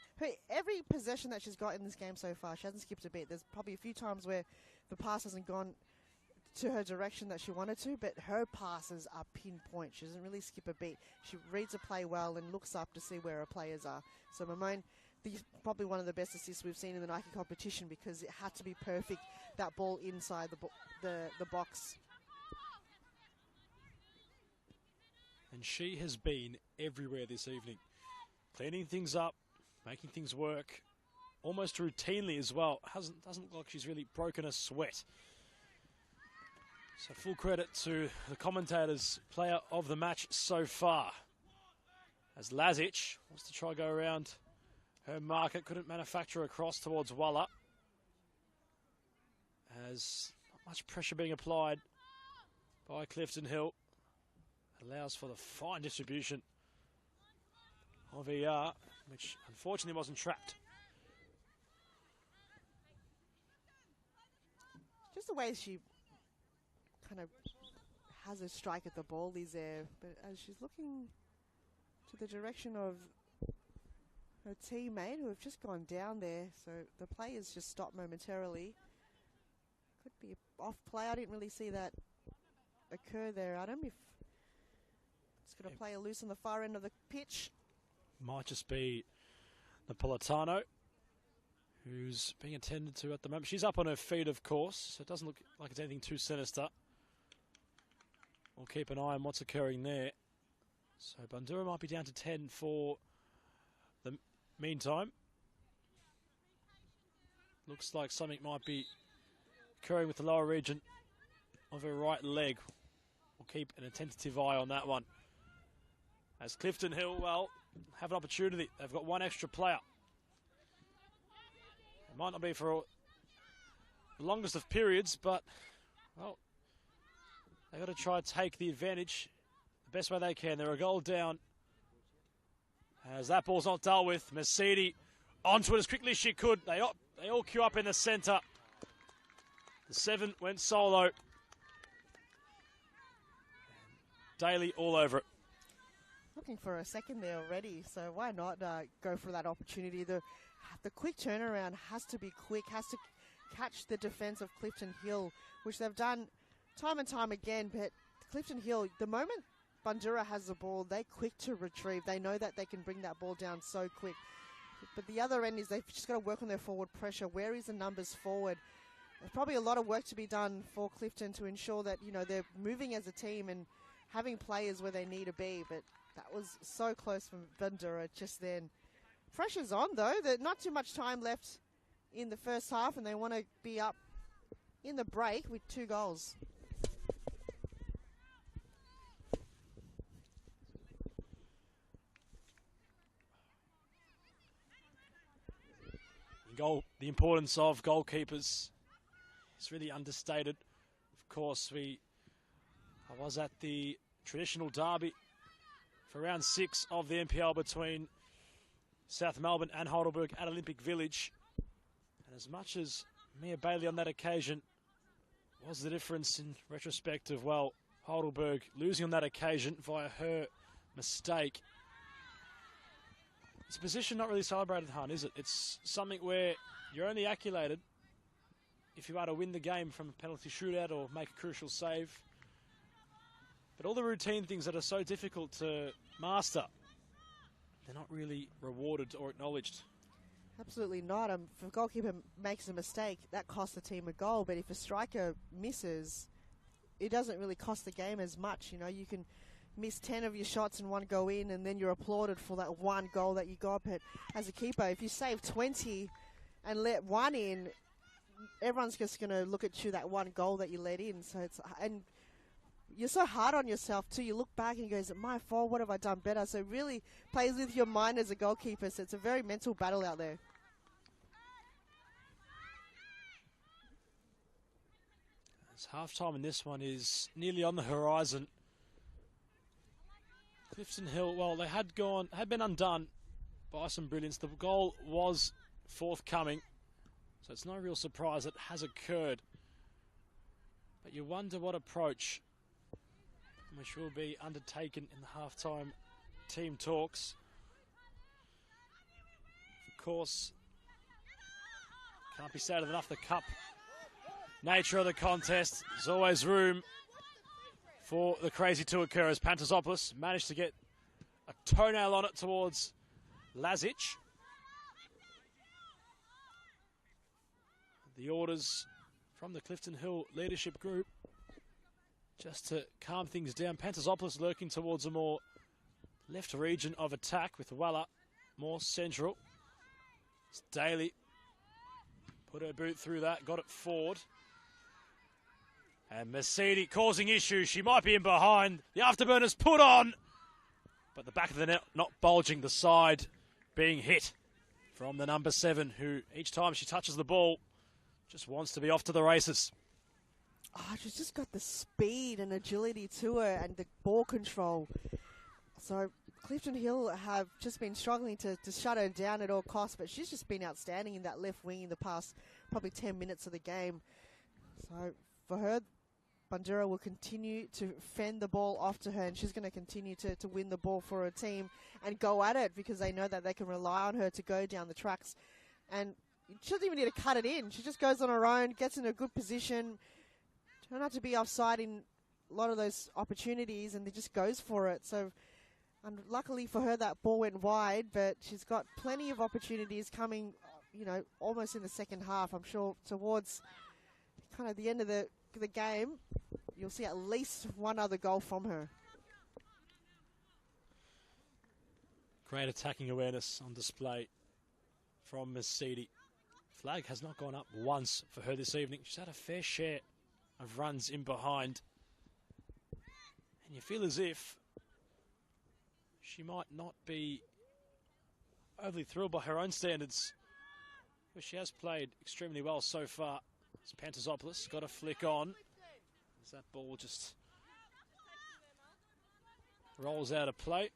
every possession that she's got in this game so far, she hasn't skipped a beat. There's probably a few times where the pass hasn't gone to her direction that she wanted to, but her passes are pinpoint. She doesn't really skip a beat. She reads a play well and looks up to see where her players are. So Mamone, probably one of the best assists we've seen in the Nike competition because it had to be perfect, that ball inside the box. And she has been everywhere this evening, cleaning things up, making things work, almost routinely as well. Doesn't look like she's really broken a sweat. So full credit to the commentators, player of the match so far. As Lazic wants to try go around her market, couldn't manufacture across towards Walla. As not much pressure being applied by Clifton Hill. Allows for the fine distribution of ER, which unfortunately wasn't trapped. Just the way she kind of has a strike at the ball is there, but as she's looking to the direction of her teammate who have just gone down there, so the players just stopped momentarily. Could be off play. I didn't really see that occur there, Adam. If it's going to play a loose on the far end of the pitch. Might just be Napolitano, who's being attended to at the moment. She's up on her feet, of course, so it doesn't look like it's anything too sinister. We'll keep an eye on what's occurring there. So Bandura might be down to 10 for the meantime. Looks like something might be occurring with the lower region of her right leg. We'll keep an attentive eye on that one. As Clifton Hill, well, have an opportunity. They've got one extra player. It might not be for the longest of periods, but, well, they've got to try and take the advantage the best way they can. They're a goal down. As that ball's not dealt with, Mercedes onto it as quickly as she could. They all queue up in the centre. The 7 went solo. Daly all over it. Looking for a second there already, so why not go for that opportunity? The quick turnaround has to be quick, has to catch the defence of Clifton Hill, which they've done time and time again. But Clifton Hill, the moment Bundoora has the ball, they're quick to retrieve. They know that they can bring that ball down so quick. But the other end is they've just got to work on their forward pressure. Where is the numbers forward? There's probably a lot of work to be done for Clifton to ensure that, you know, they're moving as a team and having players where they need to be. But that was so close from Bandura just then. Pressure's on, though. There's not too much time left in the first half, and they want to be up in the break with 2 goals. The importance of goalkeepers is really understated. Of course, I was at the traditional derby for round 6 of the NPL between South Melbourne and Heidelberg at Olympic Village. And as much as Mia Bailey on that occasion was the difference in retrospect of, well, Heidelberg losing on that occasion via her mistake, it's a position not really celebrated, Han, is it? It's something where you're only accolated if you are to win the game from a penalty shootout or make a crucial save. But all the routine things that are so difficult to master, they're not really rewarded or acknowledged. Absolutely not. If a goalkeeper makes a mistake, that costs the team a goal. But if a striker misses, it doesn't really cost the game as much. You know, you can miss 10 of your shots and one go in, and then you're applauded for that one goal that you got. But as a keeper, if you save 20 and let one in, everyone's just going to look at you, that one goal that you let in. So and you're so hard on yourself too. You look back and you go, is it my fault? What have I done better? So it really plays with your mind as a goalkeeper. So it's a very mental battle out there. As half-time in this one is nearly on the horizon. Clifton Hill, well, they had been undone by some brilliance. The goal was forthcoming, so it's no real surprise it has occurred. But you wonder what approach which will be undertaken in the half-time team talks. Of course, can't be stated enough, the cup nature of the contest. There's always room for the crazy to occur as Pantazopoulos managed to get a toenail on it towards Lazic. The orders from the Clifton Hill leadership group just to calm things down. Pantazopoulos lurking towards a more left region of attack with Walla more central. It's Daly. Put her boot through that, got it forward. And Mercedes causing issues. She might be in behind. The afterburner's put on. But the back of the net not bulging. The side being hit from the number 7, who each time she touches the ball just wants to be off to the races. Oh, she's just got the speed and agility to her and the ball control. So Clifton Hill have just been struggling to shut her down at all costs, but she's just been outstanding in that left wing in the past probably 10 minutes of the game. So for her, Bandura will continue to fend the ball off to her, and she's going to continue to win the ball for her team and go at it because they know that they can rely on her to go down the tracks. And she doesn't even need to cut it in. She just goes on her own, gets in a good position, try not to be offside in a lot of those opportunities, and they just goes for it. So luckily for her, that ball went wide, but she's got plenty of opportunities coming, you know, almost in the second half. I'm sure towards kind of the end of the game, you'll see at least one other goal from her. Great attacking awareness on display from Mercedes. Flag has not gone up once for her this evening. She's had a fair share of runs in behind. And you feel as if she might not be overly thrilled by her own standards, but she has played extremely well so far. As Pantazopoulos got a flick on, as that ball just rolls out of play.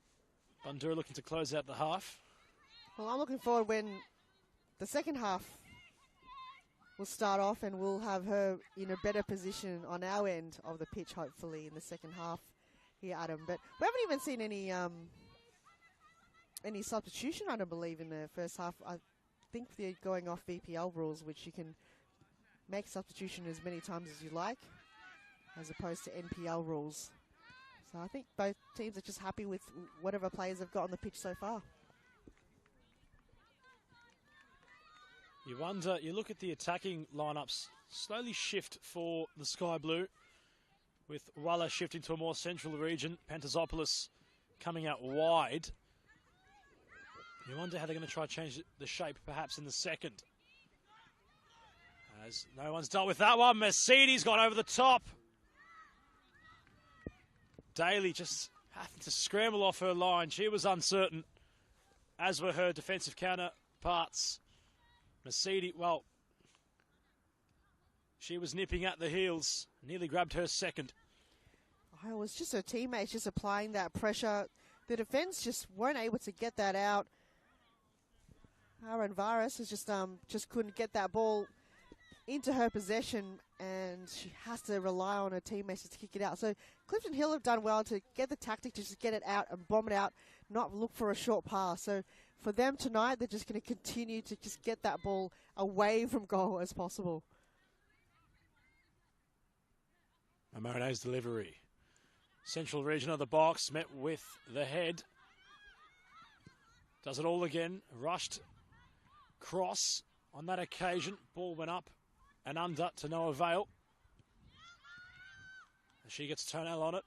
Bundoora looking to close out the half. Well, I'm looking forward when the second half will start off and we'll have her in a better position on our end of the pitch, hopefully, in the second half here, Adam. But we haven't even seen any substitution, I don't believe, in the first half. I think they're going off VPL rules, which you can make substitution as many times as you like, as opposed to NPL rules. So I think both teams are just happy with whatever players they've got on the pitch so far. You wonder, you look at the attacking lineups slowly shift for the Sky Blue, with Walla shifting to a more central region, Pantazopoulos coming out wide. You wonder how they're going to try to change the shape, perhaps in the second. As no one's dealt with that one, Mercedes got over the top. Daly just having to scramble off her line. She was uncertain, as were her defensive counterparts. Mercedes, well, she was nipping at the heels, nearly grabbed her second. Oh, it was just her teammates just applying that pressure. The defence just weren't able to get that out. Aaron Varas is just couldn't get that ball into her possession, and she has to rely on her teammates to kick it out. So Clifton Hill have done well to get the tactic to just get it out and bomb it out, not look for a short pass. So for them tonight, they're just going to continue to just get that ball away from goal as possible. Amone's delivery. Central region of the box, met with the head. Does it all again. Rushed cross on that occasion. Ball went up and under to no avail. She gets Tonal on it.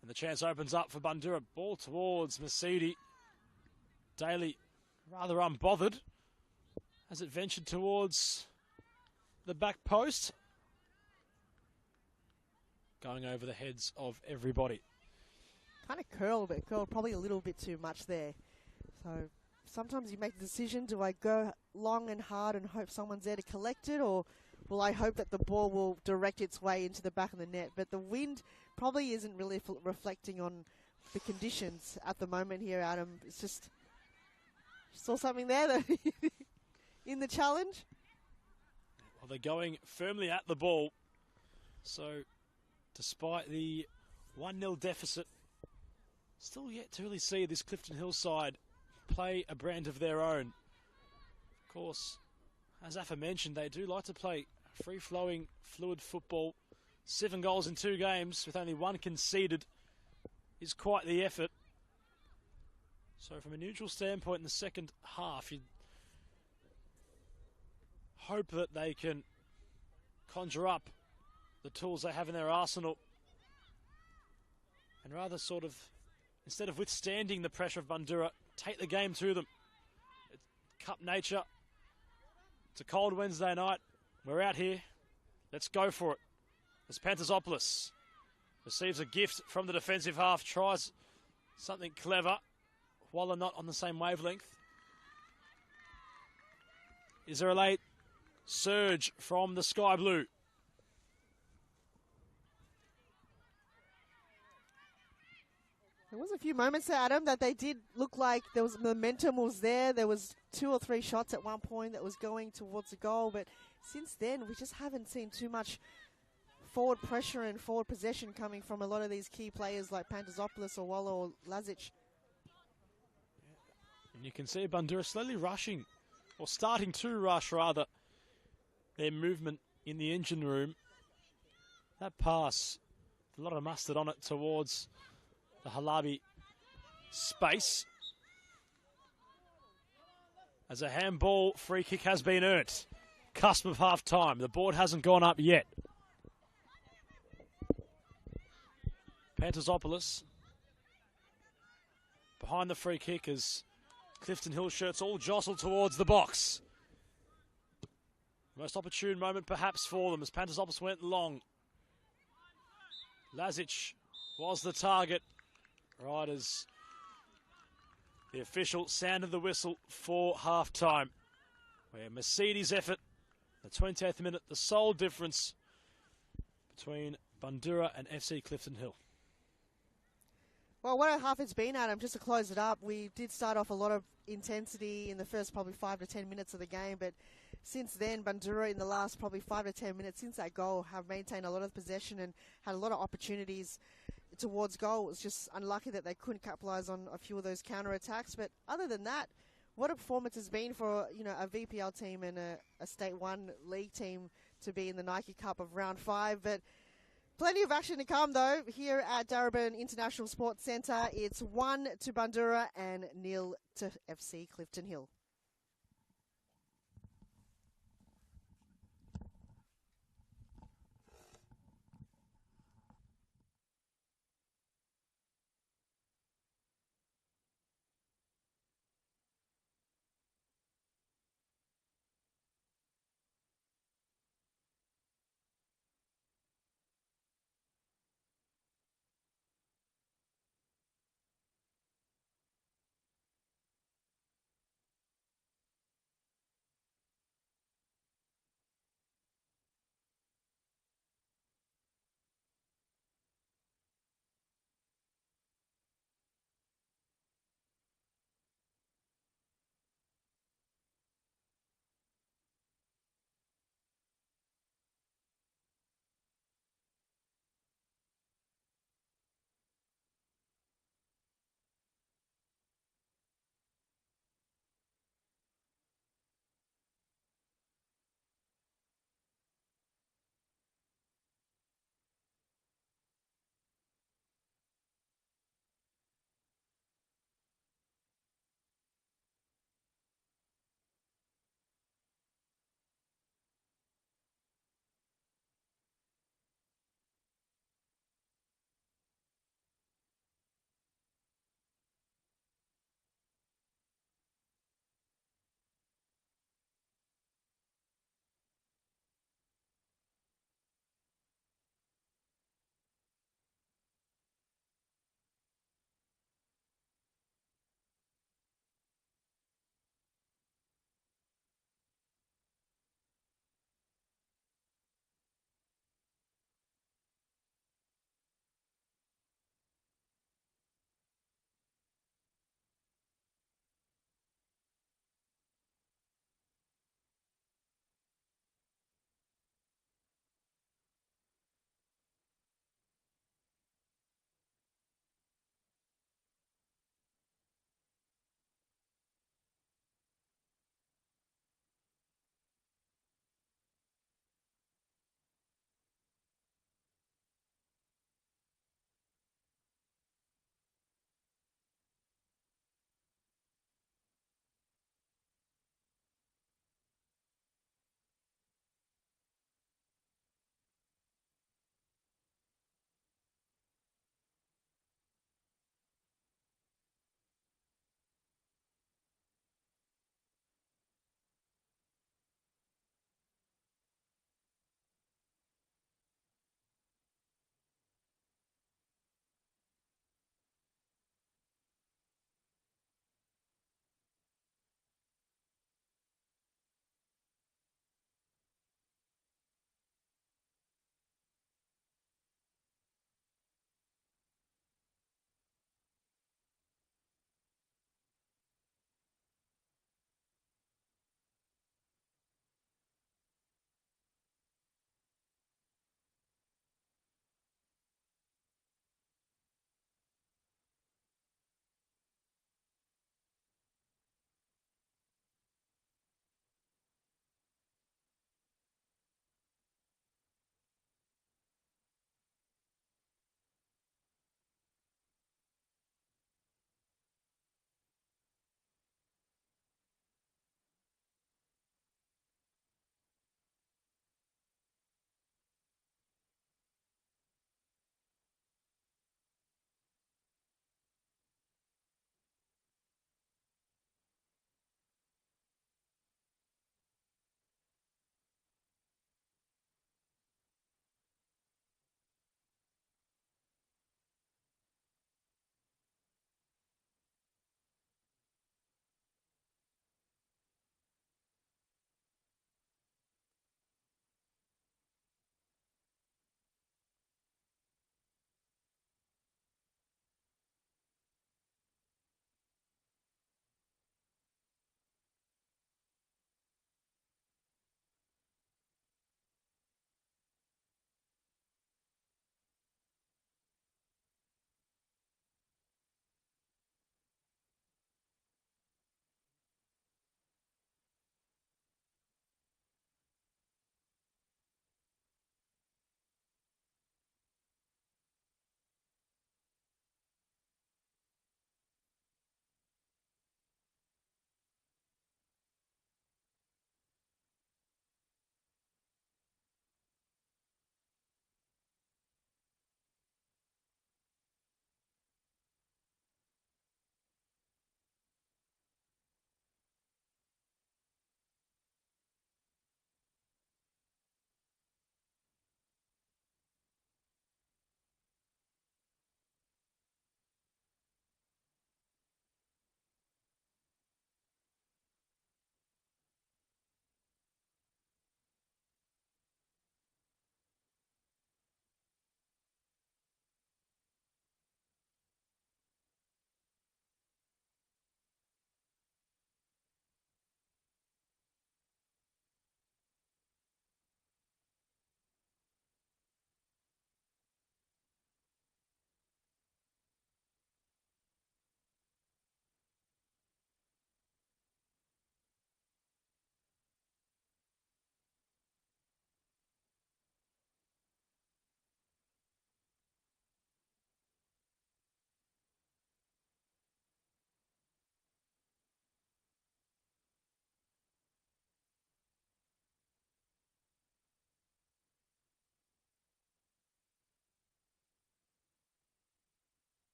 And the chance opens up for Bandura. Ball towards Mercedes. Daly rather unbothered as it ventured towards the back post. Going over the heads of everybody. Kind of curled, but curled probably a little bit too much there. So sometimes you make the decision, do I go long and hard and hope someone's there to collect it, or will I hope that the ball will direct its way into the back of the net? But the wind probably isn't really reflecting on the conditions at the moment here, Adam. It's just, saw something there that in the challenge. Well, they're going firmly at the ball. So despite the 1-0 deficit, still yet to really see this Clifton Hill side play a brand of their own. Of course, as Afa mentioned, they do like to play free-flowing, fluid football. 7 goals in 2 games with only 1 conceded is quite the effort. So from a neutral standpoint in the second half, you'd hope that they can conjure up the tools they have in their arsenal and rather sort of, instead of withstanding the pressure of Bundoora, take the game to them. It's cup nature. It's a cold Wednesday night. We're out here. Let's go for it. as Pantasopoulos receives a gift from the defensive half, tries something clever while they're not on the same wavelength. Is there a late surge from the Sky Blue? There was a few moments there, Adam, that they did look like there was momentum was there. There was 2 or 3 shots at one point that was going towards the goal, but since then we just haven't seen too much forward pressure and forward possession coming from a lot of these key players like Pantasopoulos or Walla or Lazic. And you can see Bandura slowly rushing, or starting to rush rather, their movement in the engine room. That pass, a lot of mustard on it towards the Halabi space. As a handball free kick has been earned. Cusp of half time. The board hasn't gone up yet. Pantasopoulos behind the free kick as Clifton Hill shirts all jostle towards the box. Most opportune moment perhaps for them as Pantasopoulos went long. Lazic was the target. Right as the official sounded the whistle for half-time. Where Mercedes' effort, the 28th minute, the sole difference between Bundoora and FC Clifton Hill. Well, what a half it's been, Adam. Just to close it up, we did start off a lot of intensity in the first probably 5 to 10 minutes of the game, but since then, Bandura in the last probably 5 to 10 minutes since that goal have maintained a lot of possession and had a lot of opportunities towards goal. It was just unlucky that they couldn't capitalise on a few of those counter-attacks, but other than that, what a performance has been for a VPL team and a State 1 league team to be in the Nike Cup of round 5, but plenty of action to come, though, here at Darebin International Sports Centre. It's 1 to Bandura and 0 to FC Clifton Hill.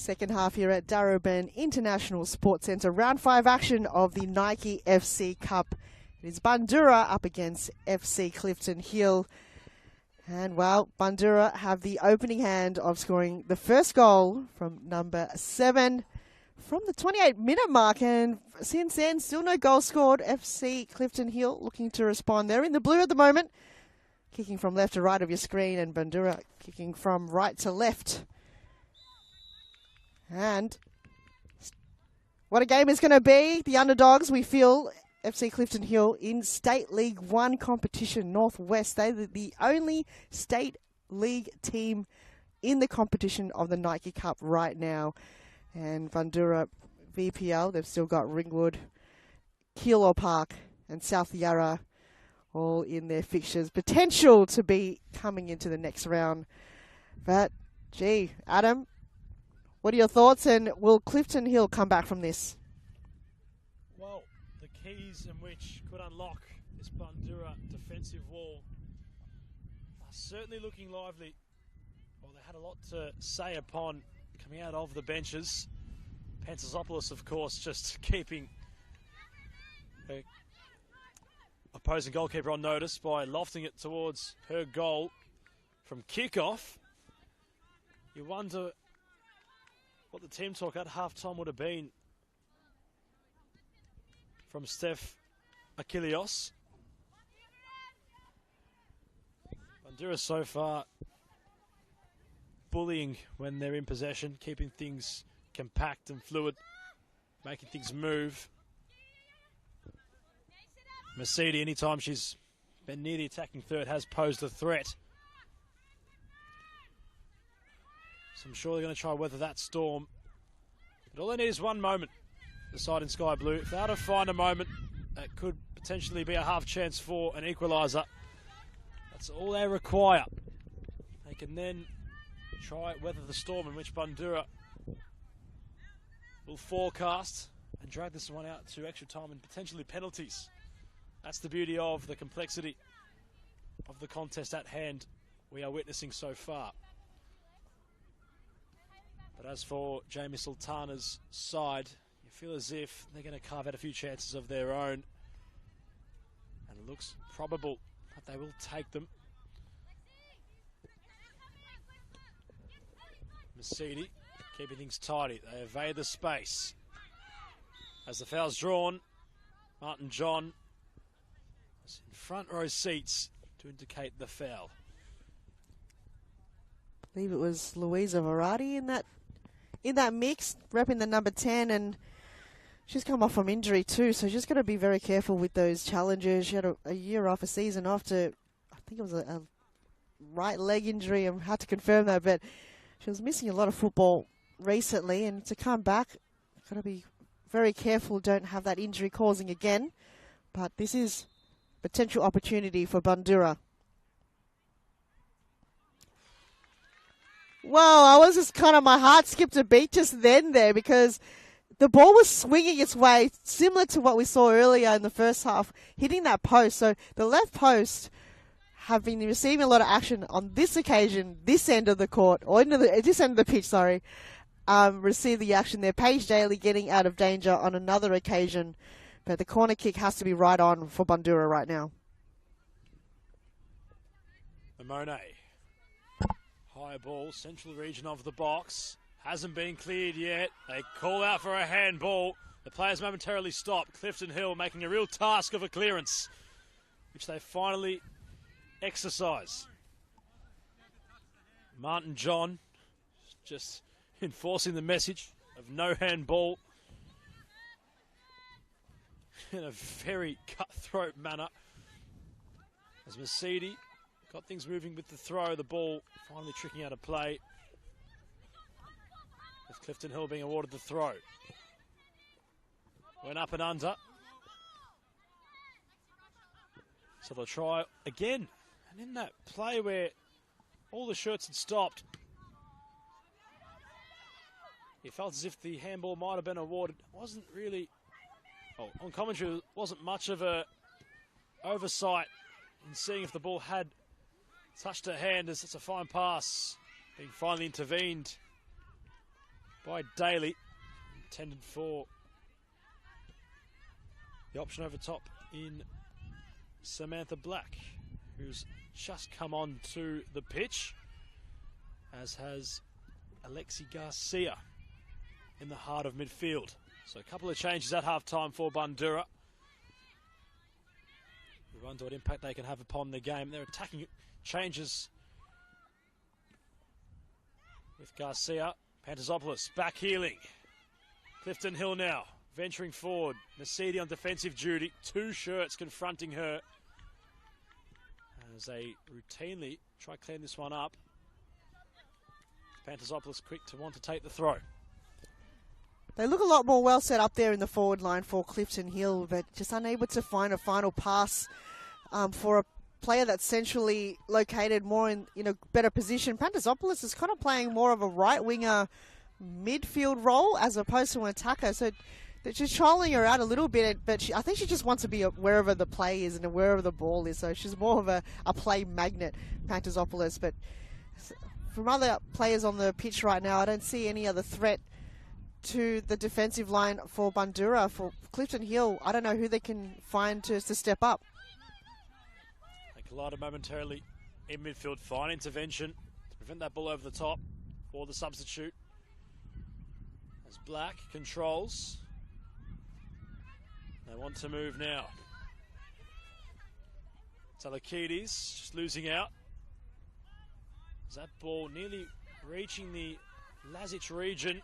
Second half here at Darebin International Sports Centre. Round 5 action of the Nike FC Cup. It is Bandura up against FC Clifton Hill. And, well, Bandura have the opening hand of scoring the first goal from number 7 from the 28-minute mark. And since then, still no goal scored. FC Clifton Hill looking to respond. They're in the blue at the moment. Kicking from left to right of your screen, and Bandura kicking from right to left. And what a game is going to be. The underdogs, we feel, FC Clifton Hill in State League 1 competition, Northwest. They're the only State League team in the competition of the Nike Cup right now. And Bandura VPL, they've still got Ringwood, Keilor Park and South Yarra all in their fixtures. Potential to be coming into the next round. But, gee, Adam, what are your thoughts, and will Clifton Hill come back from this? Well, the keys in which could unlock this Bandura defensive wall are certainly looking lively. Well, they had a lot to say upon coming out of the benches. Pantzopoulos, of course, just keeping the opposing goalkeeper on notice by lofting it towards her goal from kickoff. You wonder what the team talk at halftime would have been from Steph Achilleos. Bandura so far bullying when they're in possession, keeping things compact and fluid, making things move. Mercedes, anytime she's been near the attacking third, has posed a threat. So I'm sure they're going to try to weather that storm. But all they need is one moment, the side in sky blue. If they are to find a moment that could potentially be a half chance for an equaliser, that's all they require. They can then try to weather the storm in which Bandura will forecast and drag this one out to extra time and potentially penalties. That's the beauty of the complexity of the contest at hand we are witnessing so far. But as for Jamie Sultana's side, you feel as if they're going to carve out a few chances of their own. And it looks probable that they will take them. Mercedes keeping things tidy. They evade the space. As the foul's drawn, Martin John is in front row seats to indicate the foul. I believe it was Louisa Verratti in that mix, repping the number 10, and she's come off from injury too, so she's got to be very careful with those challenges. She had a year off, a season after, I think it was a right leg injury. I had to confirm that, but she was missing a lot of football recently, and to come back, got to be very careful, don't have that injury causing again. But this is potential opportunity for Bandura. Wow, I was just kind of, my heart skipped a beat just then there, because the ball was swinging its way, similar to what we saw earlier in the first half, hitting that post. So the left post have been receiving a lot of action on this occasion, this end of the court, or this end of the pitch, sorry. Receive the action there. Paige Daly getting out of danger on another occasion, but the corner kick has to be right on for Bandura right now. Monet. High ball, central region of the box. Hasn't been cleared yet. They call out for a handball. The players momentarily stop. Clifton Hill making a real task of a clearance, which they finally exercise. Martin John just enforcing the message of no handball in a very cutthroat manner. As Mercedes got things moving with the throw, the ball finally tricking out of play, with Clifton Hill being awarded the throw. Went up and under. So they'll try again. And in that play where all the shirts had stopped, it felt as if the handball might have been awarded. Wasn't really, on commentary, wasn't much of a oversight in seeing if the ball had touched her hand, as it's a fine pass being finally intervened by Daly. Intended for the option over top in Samantha Black, who's just come on to the pitch, as has Alexi Garcia in the heart of midfield. So a couple of changes at half-time for Bandura. We wonder what impact they can have upon the game. They're attacking changes with Garcia. Pantazopoulos back healing. Clifton Hill now venturing forward. Nasidi on defensive duty. Two shirts confronting her as they routinely try to clean this one up. Pantazopoulos quick to want to take the throw. They look a lot more well set up there in the forward line for Clifton Hill, but just unable to find a final pass for a player that's centrally located, more in a better position. Pantazopoulos is kind of playing more of a right winger midfield role as opposed to an attacker, so they're just trolling her out a little bit, but I think she just wants to be wherever the play is and wherever the ball is, so she's more of a play magnet, Pantazopoulos. But from other players on the pitch right now, I don't see any other threat to the defensive line for Bandura. For Clifton Hill, I don't know who they can find to step up. They collided momentarily in midfield. Fine intervention to prevent that ball over the top for the substitute. As Black controls. They want to move now. Talakides just losing out. Is that ball nearly reaching the Lazic region?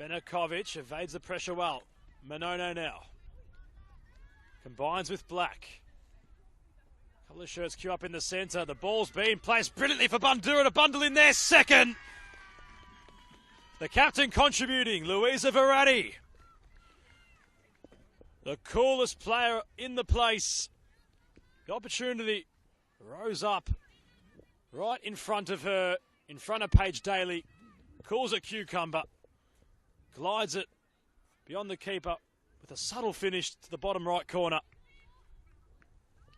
Benakovic evades the pressure well. Manono now. Combines with Black. Couple of shirts queue up in the centre. The ball's being placed brilliantly for Bandura to bundle in there second. The captain contributing, Louisa Verratti. The coolest player in the place. The opportunity rose up right in front of her, in front of Paige Daly. Calls it cucumber. Glides it beyond the keeper with a subtle finish to the bottom right corner.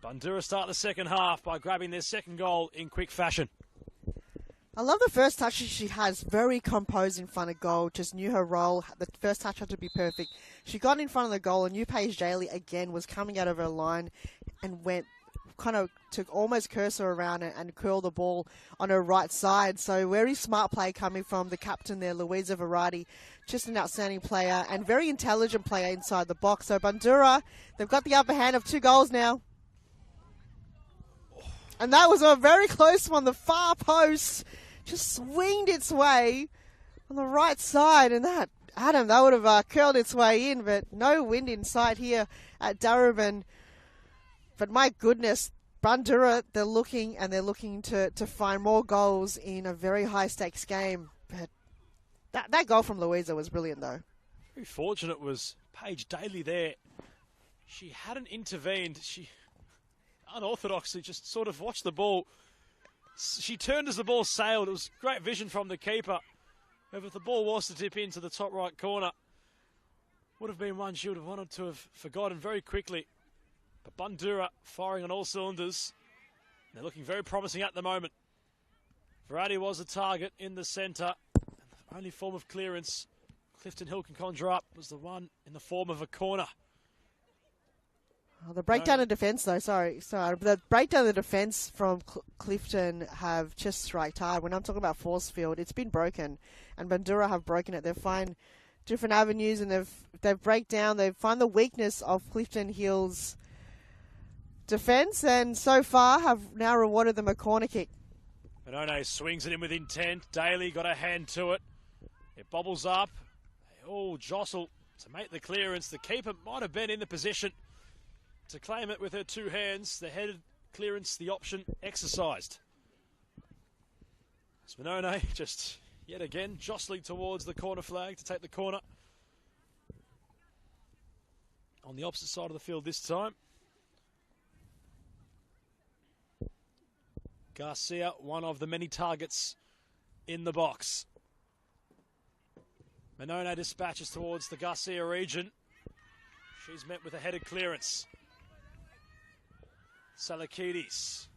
Bandura start the second half by grabbing their second goal in quick fashion. I love the first touch she has, very composed in front of goal, just knew her role. The first touch had to be perfect. She got in front of the goal and knew Paige Daly again was coming out of her line and went kind of to almost cursor around it and curl the ball on her right side. So very smart play coming from the captain there, Louisa Verratti. Just an outstanding player and very intelligent player inside the box. So Bandura, they've got the upper hand of 2 goals now. And that was a very close one. The far post just swinged its way on the right side. And that would have curled its way in, but no wind in sight here at Darebin. But my goodness, Bandura, they're looking to find more goals in a very high-stakes game. But that goal from Louisa was brilliant, though. Very fortunate was Paige Daly there. She hadn't intervened. She unorthodoxly just sort of watched the ball. She turned as the ball sailed. It was great vision from the keeper. If the ball was to dip into the top right corner, would have been one she would have wanted to have forgotten very quickly. But Bandura firing on all cylinders. They're looking very promising at the moment. Verratti was a target in the centre. And the only form of clearance Clifton Hill can conjure up was the one in the form of a corner. Oh, the breakdown of defence, though, sorry. The breakdown of the defence from Clifton have just striked hard. When I'm talking about force field, it's been broken. And Bandura have broken it. They find different avenues and they've break down. They find the weakness of Clifton Hill's defence, and so far have now rewarded them a corner kick. Manono swings it in with intent. Daly got a hand to it. It bobbles up. They all jostle to make the clearance. The keeper might have been in the position to claim it with her 2 hands. The headed clearance, the option exercised. As Manono just yet again jostling towards the corner flag to take the corner. On the opposite side of the field this time. Garcia, one of the many targets in the box. Manono dispatches towards the Garcia region. She's met with a headed clearance. Salakides,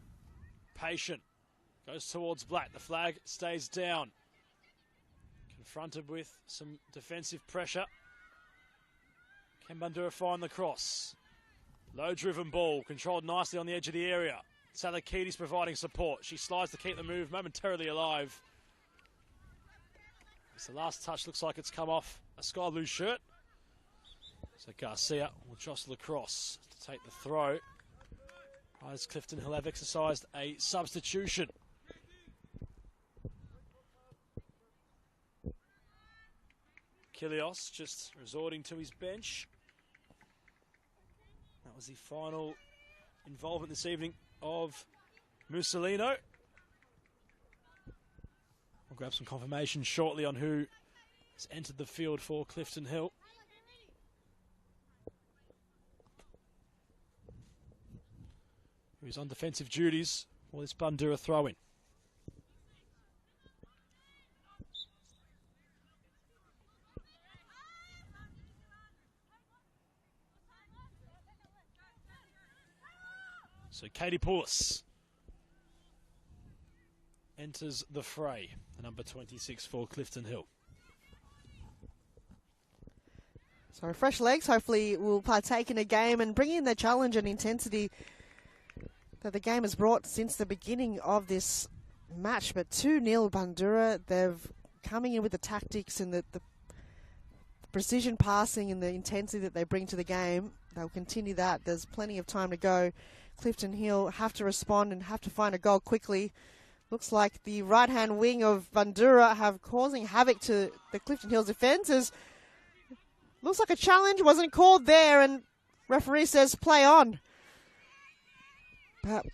patient, goes towards Black. The flag stays down. confronted with some defensive pressure. Can Bandura find the cross? Low driven ball, controlled nicely on the edge of the area. Salakidis providing support. She slides to keep the move momentarily alive. As the last touch looks like it's come off a sky blue shirt. So Garcia will jostle across to take the throw. As Clifton Hill have exercised a substitution. Kilios just resorting to his bench. That was the final involvement this evening of Mussolino. We'll grab some confirmation shortly on who has entered the field for Clifton Hill. Who's on defensive duties for this Bandura throw-in. So Katie Poulos enters the fray, the number 26 for Clifton Hill. So fresh legs hopefully will partake in a game and bring in the challenge and intensity that the game has brought since the beginning of this match. But 2-0 Bandura, they've coming in with the tactics and the precision passing and the intensity that they bring to the game. They'll continue that. There's plenty of time to go. Clifton Hill have to respond and have to find a goal quickly. Looks like the right-hand wing of Bandura have causing havoc to the Clifton Hills defences. Looks like a challenge, wasn't called there, and referee says play on. But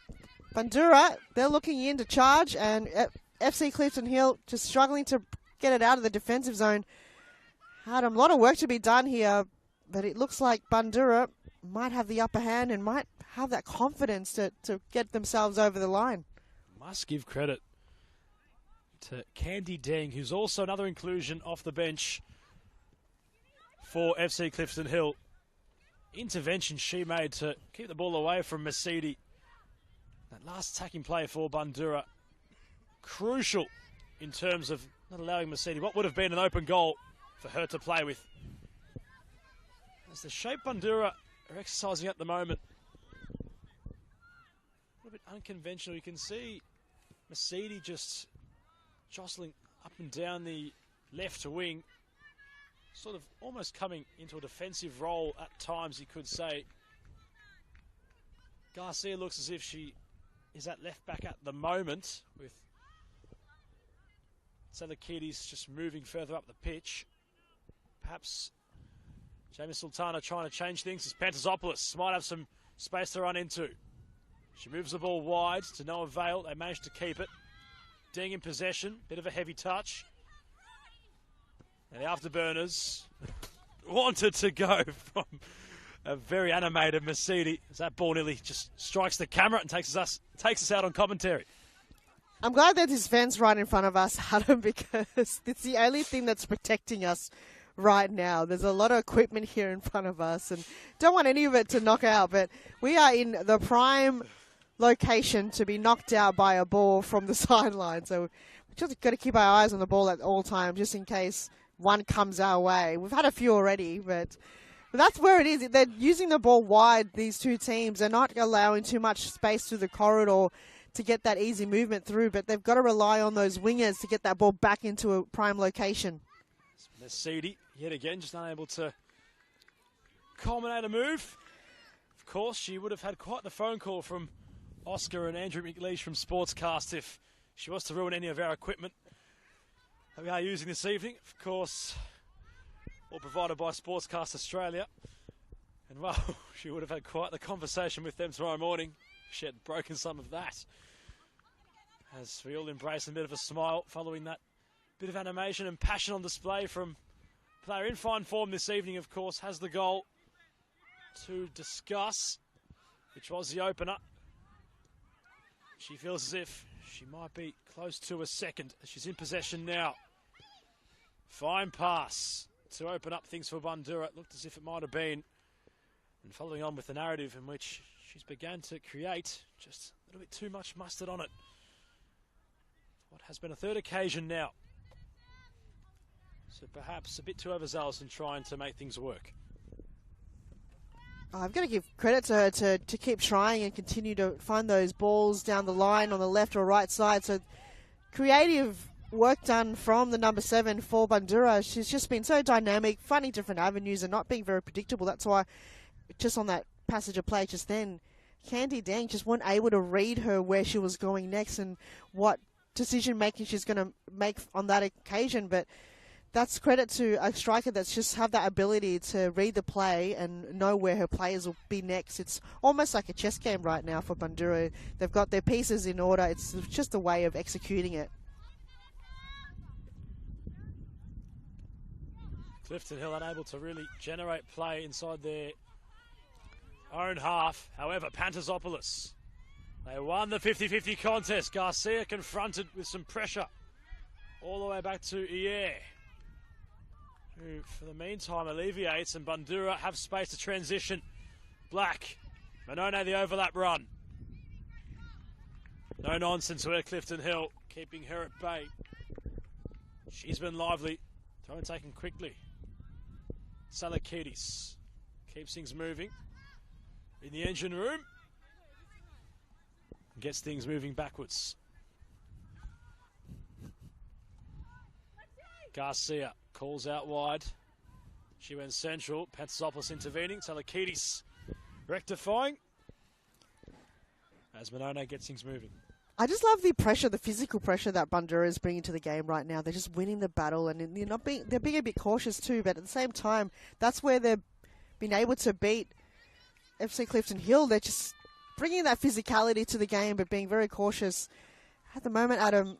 Bandura, they're looking in to charge, and FC Clifton Hill just struggling to get it out of the defensive zone. Had a lot of work to be done here, but it looks like Bandura might have the upper hand and might have that confidence to get themselves over the line. Must give credit to Candy Deng, who's also another inclusion off the bench for FC Clifton Hill. Intervention she made to keep the ball away from Mercedes. That last attacking play for Bandura, crucial in terms of not allowing Mercedes what would have been an open goal for her to play with. As the shape Bandura are exercising at the moment, a little bit unconventional. You can see Mercedes just jostling up and down the left wing, sort of almost coming into a defensive role at times, you could say. Garcia looks as if she is at left back at the moment, with Salakidis just moving further up the pitch. Perhaps Jamie Sultana trying to change things as Pantazopoulos might have some space to run into. She moves the ball wide to no avail. They managed to keep it. Deng in possession, bit of a heavy touch. And the afterburners wanted to go from a very animated Mercedes. That ball nearly just strikes the camera and takes us out on commentary. I'm glad that this fence right in front of us, Adam, because it's the only thing that's protecting us right now. There's a lot of equipment here in front of us and don't want any of it to knock out, but we are in the prime location to be knocked out by a ball from the sideline. So we just got to keep our eyes on the ball at all times just in case one comes our way. We've had a few already, but that's where it is. They're using the ball wide, these two teams. They're not allowing too much space through the corridor to get that easy movement through, but they've got to rely on those wingers to get that ball back into a prime location. Mercedes, yet again, just unable to culminate a move. Of course, she would have had quite the phone call from Oscar and Andrew McLeish from Sportscast if she was to ruin any of our equipment that we are using this evening. Of course, all provided by Sportscast Australia. And, well, she would have had quite the conversation with them tomorrow morning. She had broken some of that. As we all embrace a bit of a smile following that bit of animation and passion on display from a player in fine form this evening, of course, has the goal to discuss, which was the opener. She feels as if she might be close to a second. She's in possession now. Fine pass to open up things for Bandura. It looked as if it might have been. And following on with the narrative in which she's begun to create, just a little bit too much mustard on it. What has been a third occasion now. So perhaps a bit too overzealous in trying to make things work. I've got to give credit to her to keep trying and continue to find those balls down the line on the left or right side. So creative work done from the number 7 for Bandura. She's just been so dynamic, finding different avenues and not being very predictable. That's why just on that passage of play just then, Candy Dang just weren't able to read her where she was going next and what decision making she's going to make on that occasion. But that's credit to a striker that's just have that ability to read the play and know where her players will be next. It's almost like a chess game right now for Bandura. They've got their pieces in order. It's just a way of executing it. Clifton Hill unable to really generate play inside their own half. However, Pantazopoulos, they won the 50-50 contest. Garcia confronted with some pressure all the way back to Iyer, who for the meantime alleviates, and Bandura have space to transition. Black, Manone the overlap run. No nonsense with Clifton Hill, keeping her at bay. She's been lively, throw and taken quickly. Salakidis keeps things moving in the engine room. Gets things moving backwards. Garcia calls out wide. She went central. Pantazopoulos intervening. Salakidis rectifying as Manone gets things moving. I just love the pressure, the physical pressure that Bandura is bringing to the game right now. They're just winning the battle, and they're being a bit cautious too. But at the same time, that's where they've been able to beat FC Clifton Hill. They're just bringing that physicality to the game, but being very cautious. At the moment, Adam,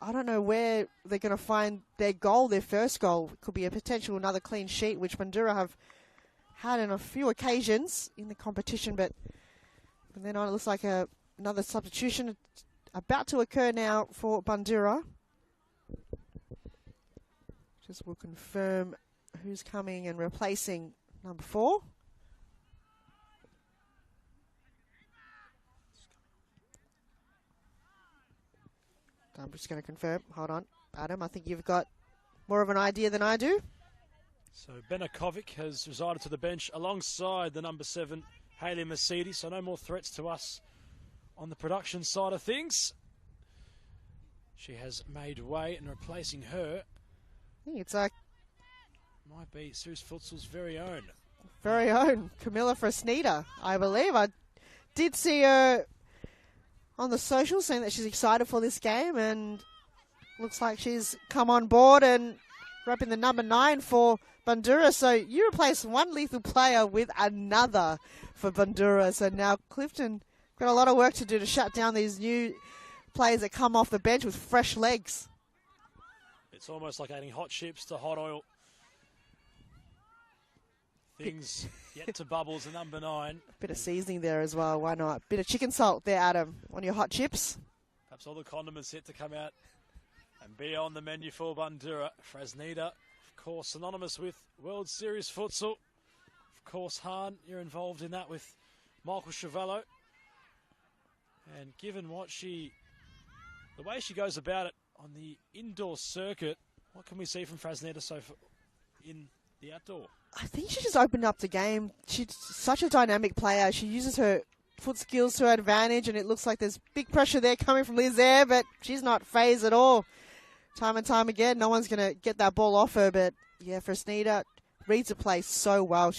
I don't know where they're going to find their goal, their first goal. It could be a potential another clean sheet, which Bandura have had on a few occasions in the competition. But from then on, it looks like another substitution about to occur now for Bandura. Just will confirm who's coming and replacing number 4. I'm just going to confirm. Hold on. Adam, I think you've got more of an idea than I do. So Benakovic has resided to the bench alongside the number 7, Hayley Mercedes. So no more threats to us on the production side of things. She has made way, and replacing her, I think it's might be Series Futsal's very own Camilla Fresneda, I believe. I did see her on the social saying that she's excited for this game, and looks like she's come on board and repping the number 9 for Bandura. So you replace one lethal player with another for Bandura. So now Clifton got a lot of work to do to shut down these new players that come off the bench with fresh legs. It's almost like adding hot chips to hot oil. Things yet to bubbles at number 9. Bit of seasoning there as well, why not? Bit of chicken salt there, Adam, on your hot chips. Perhaps all the condiments yet to come out and be on the menu for Bandura. Fresneda, of course, synonymous with World Series Futsal. Of course, Hahn, you're involved in that with Michael Chavallo. And given the way she goes about it on the indoor circuit, what can we see from Fresneda so far in the outdoor? I think she just opened up the game. She's such a dynamic player. She uses her foot skills to her advantage, and it looks like there's big pressure there coming from Liz Air, but she's not phased at all. Time and time again, no one's going to get that ball off her, but yeah, Fresneda reads the play so well.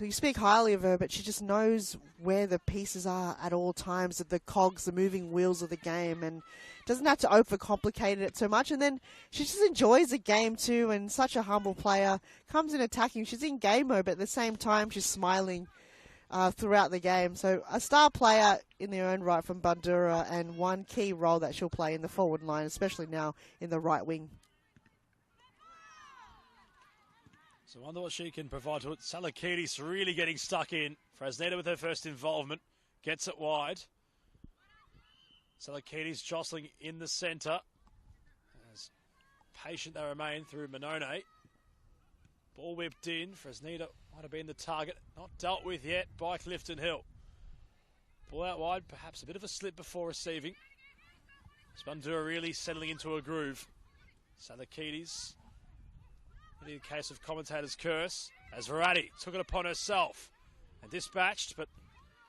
You speak highly of her, but she just knows where the pieces are at all times, the cogs, the moving wheels of the game, and doesn't have to overcomplicate it so much. And then she just enjoys the game too, and such a humble player. Comes in attacking. She's in game mode, but at the same time, she's smiling throughout the game. So a star player in their own right from Bandura, and one key role that she'll play in the forward line, especially now in the right wing. So I wonder what she can provide to it. Salakidis really getting stuck in. Fresneda with her first involvement. Gets it wide. Salakidis jostling in the centre. As patient they remain through Manone. Ball whipped in. Fresneda might have been the target. Not dealt with yet by Clifton Hill. Ball out wide. Perhaps a bit of a slip before receiving. Bandura really settling into a groove. Salakidis In the case of commentator's curse, as Verratti took it upon herself and dispatched, but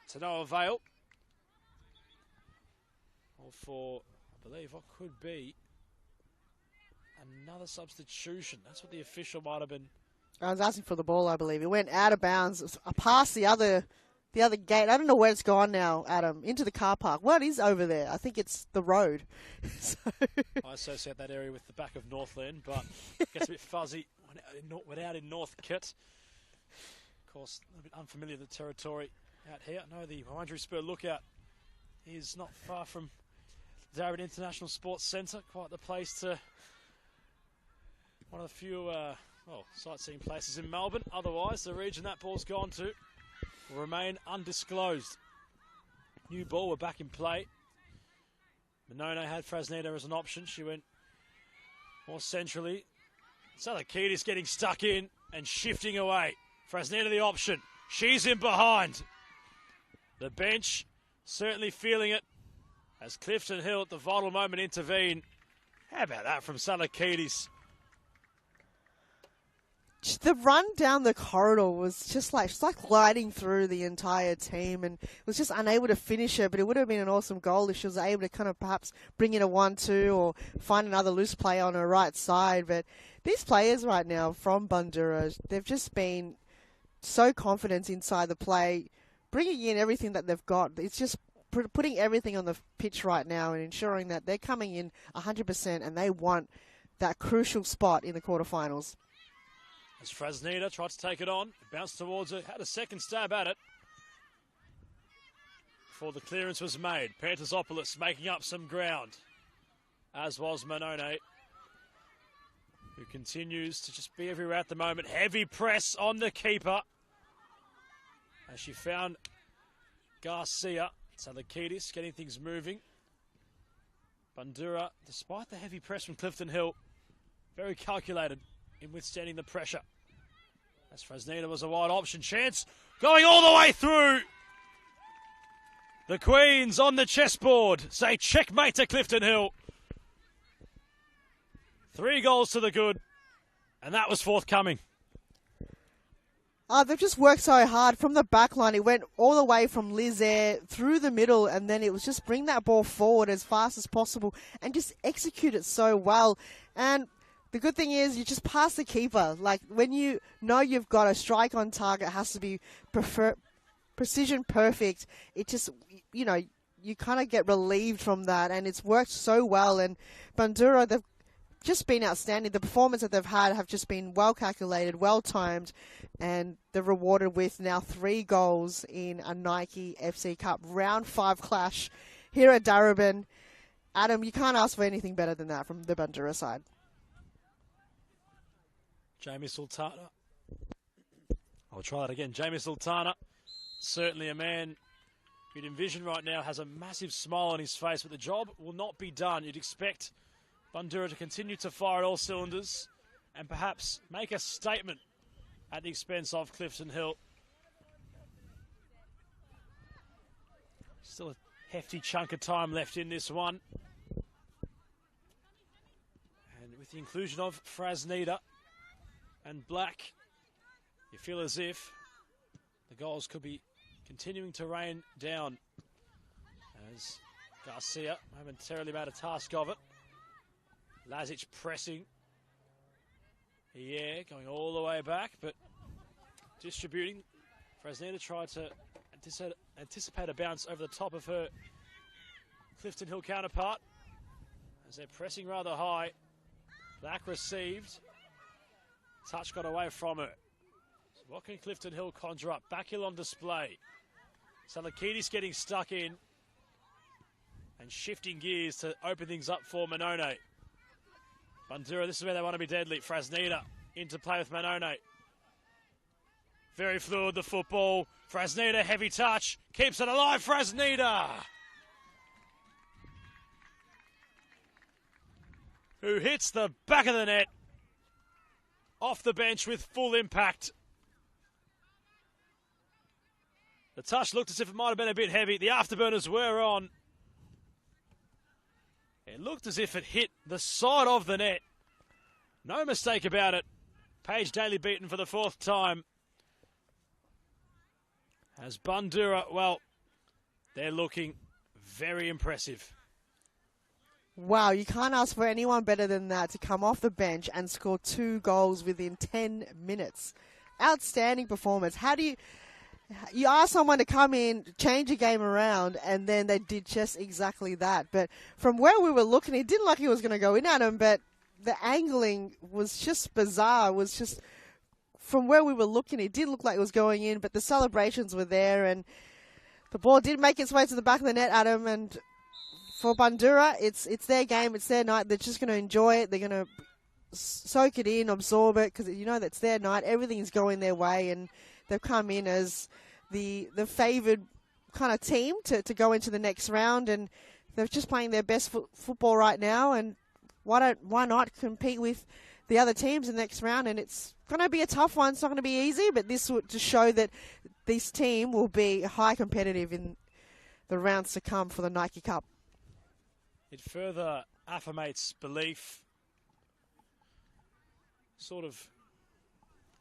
to no avail. All for, I believe, what could be another substitution. That's what the official might have been. I was asking for the ball, I believe. It went out of bounds, past the other gate. I don't know where it's gone now, Adam. Into the car park. What is over there? I think it's the road. So I associate that area with the back of Northland, but it gets a bit fuzzy when out in North Kit. Of course, a little bit unfamiliar with the territory out here. I know the Wandering Spur Lookout is not far from Darwin International Sports Centre. Quite the place to... one of the few sightseeing places in Melbourne. Otherwise, the region that ball's gone to will remain undisclosed. New ball, we're back in play. Manono had Frasnita as an option. She went more centrally. Salakidis getting stuck in and shifting away. Frasnita the option. She's in behind. The bench certainly feeling it as Clifton Hill at the vital moment intervene. How about that from Salakidis? The run down the corridor was just like, gliding through the entire team and was just unable to finish it, but it would have been an awesome goal if she was able to kind of perhaps bring in a 1-2 or find another loose player on her right side. But these players right now from Bundoora, they've just been so confident inside the play, bringing in everything that they've got. It's just putting everything on the pitch right now and ensuring that they're coming in 100% and they want that crucial spot in the quarterfinals. As Frasnita tried to take it on, bounced towards it, had a second stab at it before the clearance was made. Pantazopoulos making up some ground, as was Manono, who continues to just be everywhere at the moment. Heavy press on the keeper as she found Garcia. Salakidis getting things moving. Bandura, despite the heavy press from Clifton Hill, very calculated in withstanding the pressure. As Frasnita was a wide option. Chance going all the way through. The Queens on the chessboard say checkmate to Clifton Hill. 3 goals to the good, and that was forthcoming. They've just worked so hard from the back line. It went all the way from Liz Air through the middle, and then it was just bring that ball forward as fast as possible and just execute it so well. And the good thing is you just pass the keeper. Like when you know you've got a strike on target, it has to be precision perfect. It just, you kind of get relieved from that, and it's worked so well. And Bandura, they've just been outstanding. The performance that they've had have just been well calculated, well timed, and they're rewarded with now 3 goals in a Nike FC Cup Round 5 clash here at Darebin. Adam, you can't ask for anything better than that from the Bandura side. Jamie Sultana. I'll try that again. Jamie Sultana, certainly a man you'd envision right now has a massive smile on his face, but the job will not be done. You'd expect Bandura to continue to fire at all cylinders and perhaps make a statement at the expense of Clifton Hill. Still a hefty chunk of time left in this one. And with the inclusion of Frasnita and Black, you feel as if the goals could be continuing to rain down as Garcia momentarily made a task of it. Lazic pressing. Yeah, going all the way back, but distributing. Frasnita tried to anticipate a bounce over the top of her Clifton Hill counterpart as they're pressing rather high. Black received. Touch got away from her. So what can Clifton Hill conjure up? Back heel on display. Salakidis getting stuck in and shifting gears to open things up for Manono. Bandura, this is where they want to be deadly. Frasnita into play with Manono. Very fluid, the football. Frasnita, heavy touch. Keeps it alive, Frasnita. Who hits the back of the net. Off the bench with full impact. The touch looked as if it might have been a bit heavy. The afterburners were on. It looked as if it hit the side of the net. No mistake about it. Paige Daly beaten for the 4th time. As Bandura, well, they're looking very impressive. Wow, you can't ask for anyone better than that to come off the bench and score 2 goals within 10 minutes. Outstanding performance. How do you ask someone to come in, change a game around, and then they did just exactly that. But from where we were looking, it didn't look like he was going to go in at him, but the angling was just bizarre. It was just, from where we were looking, it did look like it was going in, but the celebrations were there, and the ball did make its way to the back of the net, Adam, and for Bandura, it's their game, it's their night. They're just going to enjoy it. They're going to soak it in, absorb it, because you know that's their night. Everything's going their way, and they've come in as the favoured kind of team to go into the next round, and they're just playing their best football right now. And why not compete with the other teams in the next round? And it's going to be a tough one. It's not going to be easy, but this will just show that this team will be high competitive in the rounds to come for the Nike Cup. It further affirmates belief, sort of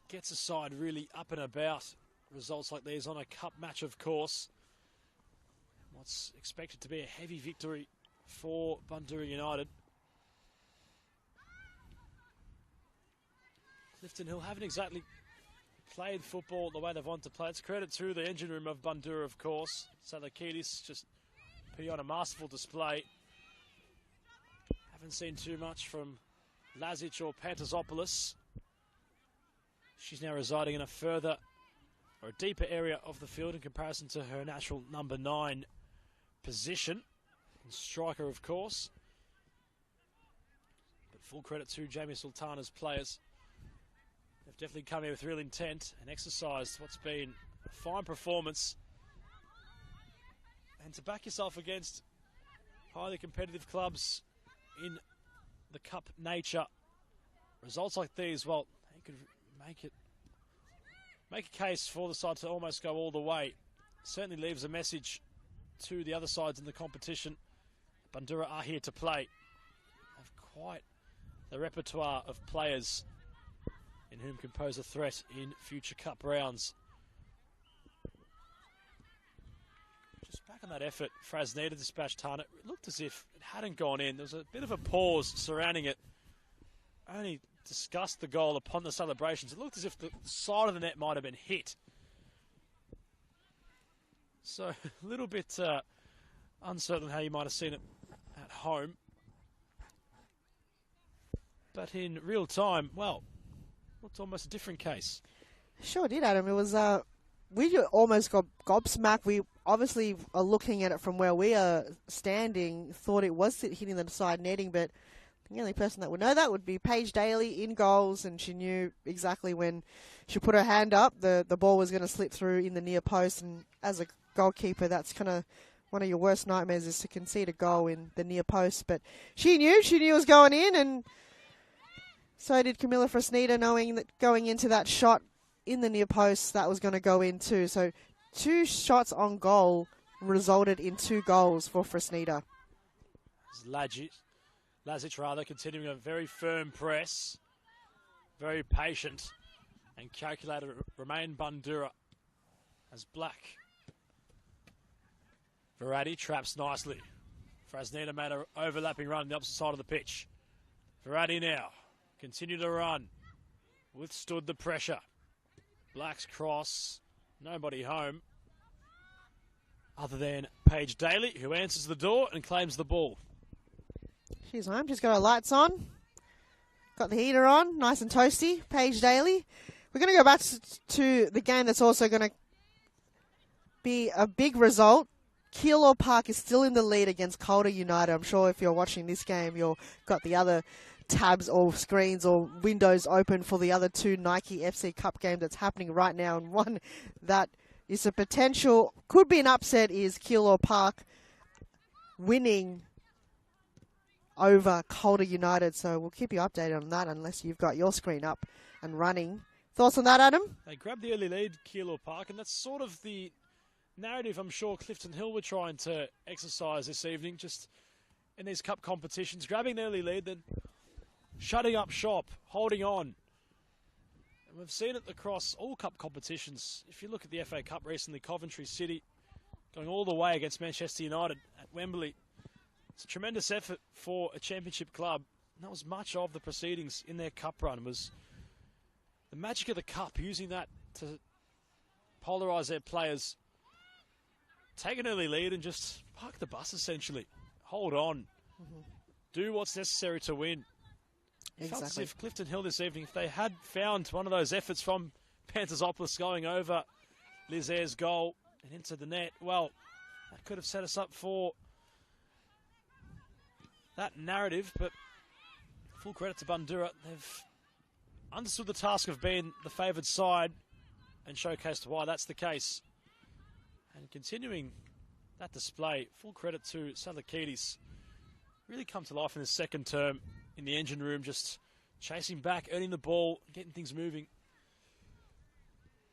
gets a side really up and about. Results like these on a cup match, of course. What's expected to be a heavy victory for Bundoora United. Clifton Hill haven't exactly played football the way they've wanted to play. It's credit to the engine room of Bundoora, of course. Salakidis just putting on a masterful display. Haven't seen too much from Lazic or Pantazopoulos. She's now residing in a further or a deeper area of the field in comparison to her natural number 9 position. And striker, of course. But full credit to Jamie Sultana's players. They've definitely come here with real intent and exercised what's been a fine performance. And to back yourself against highly competitive clubs in the cup nature, results like these, well, you could make a case for the side to almost go all the way. Certainly leaves a message to the other sides in the competition. Bandura are here to play. Have quite the repertoire of players in whom can pose a threat in future cup rounds. Just back on that effort, Frasnita dispatched Tana. It looked as if it hadn't gone in. There was a bit of a pause surrounding it. Only discussed the goal upon the celebrations. It looked as if the side of the net might have been hit. So a little bit uncertain how you might have seen it at home. But in real time, well, it's almost a different case. Sure did, Adam. It was, we almost got gobsmacked. We obviously are looking at it from where we are standing, thought it was hitting the side netting, but the only person that would know that would be Paige Daly in goals, and she knew exactly when she put her hand up, the ball was going to slip through in the near post, and as a goalkeeper, that's kind of one of your worst nightmares, is to concede a goal in the near post. But she knew it was going in, and so did Camilla Frasnita, knowing that going into that shot in the near post, that was going to go in too. So 2 shots on goal resulted in 2 goals for Frasnita. Lazic rather continuing a very firm press, very patient and calculated. Remain Bandura as Black. Verratti traps nicely. Frasnita made an overlapping run on the opposite side of the pitch. Verratti now. Continue to run. Withstood the pressure. Black's cross. Nobody home. Other than Paige Daly, who answers the door and claims the ball. She's home. She's got her lights on. Got the heater on. Nice and toasty. Paige Daly. We're going to go back to the game that's also going to be a big result. Keilor Park is still in the lead against Calder United. I'm sure if you're watching this game, you've got the other tabs or screens or windows open for the other 2 Nike FC Cup games that's happening right now. And one that is a potential, could be an upset, is Keilor Park winning over Calder United. So we'll keep you updated on that unless you've got your screen up and running. Thoughts on that, Adam? They grabbed the early lead, Keilor Park, and that's sort of the narrative I'm sure Clifton Hill were trying to exercise this evening, just in these cup competitions, grabbing the early lead, then shutting up shop, holding on, And we've seen it across all cup competitions. If you look at the FA Cup recently, Coventry City going all the way against Manchester United at Wembley. It's a tremendous effort for a championship club. And that was much of the proceedings in their cup run, was the magic of the cup, using that to polarise their players, take an early lead and just park the bus essentially. Hold on. Do what's necessary to win. It felt as if Clifton Hill this evening, if they had found one of those efforts from Panterzopoulos going over Lizaire's goal and into the net, well, that could have set us up for that narrative, but full credit to Bandura. They've understood the task of being the favoured side and showcased why that's the case. And continuing that display, full credit to Salakidis. Really come to life in his second term in the engine room, just chasing back, earning the ball, getting things moving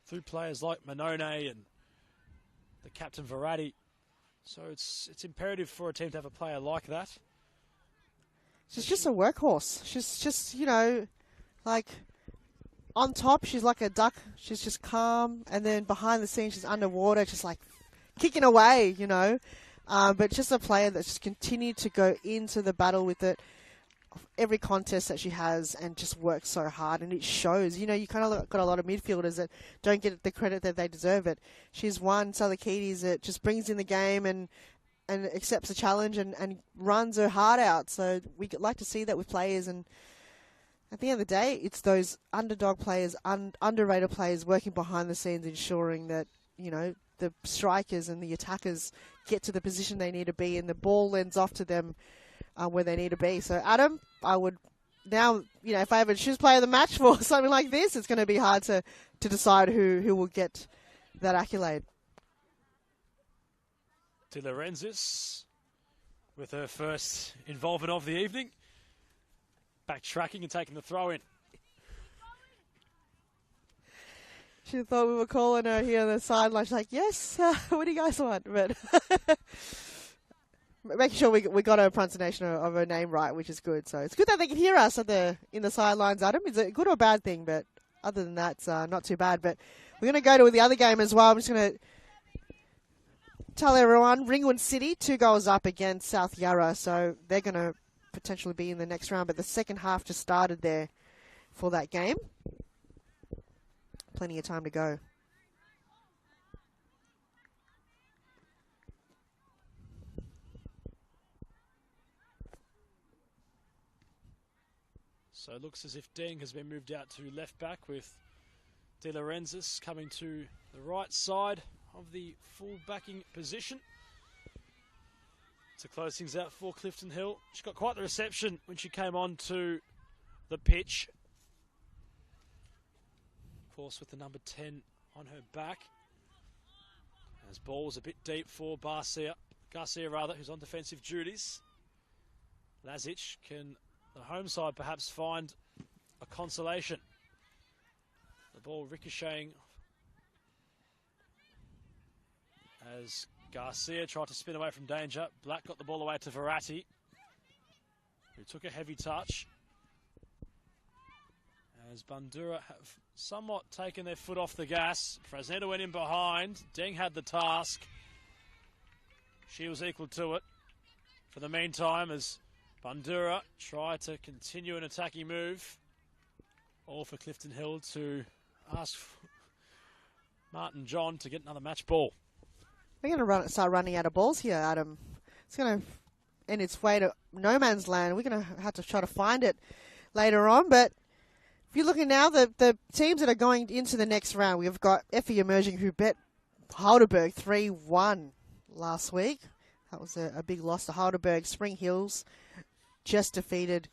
through players like Manone and the captain Verratti. So it's imperative for a team to have a player like that. She's just a workhorse. She's just, you know, like on top, she's like a duck. She's just calm. And then behind the scenes, she's underwater, just like kicking away, you know. But just a player that's just continued to go into the battle with it, every contest that she has, and just works so hard. And it shows. You know, you kind of got a lot of midfielders that don't get the credit that they deserve it. She's one, Salakidis, that just brings in the game and accepts the challenge and runs her heart out. So we like to see that with players. And at the end of the day, it's those underdog players, underrated players working behind the scenes, ensuring that, you know, the strikers and the attackers get to the position they need to be and the ball lends off to them where they need to be. So, Adam, I would now, you know, if I ever choose player of the match for something like this, it's going to be hard to decide who will get that accolade. De Laurentiis with her first involvement of the evening. Backtracking and taking the throw in. She thought we were calling her here on the sideline. She's like, yes, what do you guys want? But making sure we got her pronunciation of her name right, which is good. So it's good that they can hear us in the sidelines, Adam. Is it good or bad thing? But other than that, it's not too bad. But we're going to go to the other game as well. I'm just going to tell everyone, Ringwood City, 2 goals up against South Yarra. So they're going to potentially be in the next round. But the second half just started there for that game. Plenty of time to go. So it looks as if Deng has been moved out to left back, with De Laurentiis coming to the right side of the full backing position to close things out for Clifton Hill. She got quite the reception when she came onto the pitch. Of course, with the number 10 on her back. As ball was a bit deep for Garcia, who's on defensive duties. Lazic, can the home side perhaps find a consolation? The ball ricocheting as Garcia tried to spin away from danger. Black got the ball away to Verratti, who took a heavy touch. As Bandura have somewhat taken their foot off the gas. Fresneda went in behind. Deng had the task. She was equal to it. For the meantime, as Bandura tried to continue an attacking move. All for Clifton Hill to ask Martin John to get another match ball. We're going to start running out of balls here, Adam. It's going to end its way to no man's land. We're going to have to try to find it later on, but if you're looking now, the teams that are going into the next round, we've got Effie Emerging, who bet Heidelberg 3-1 last week. That was a big loss to Heidelberg. Spring Hills just defeated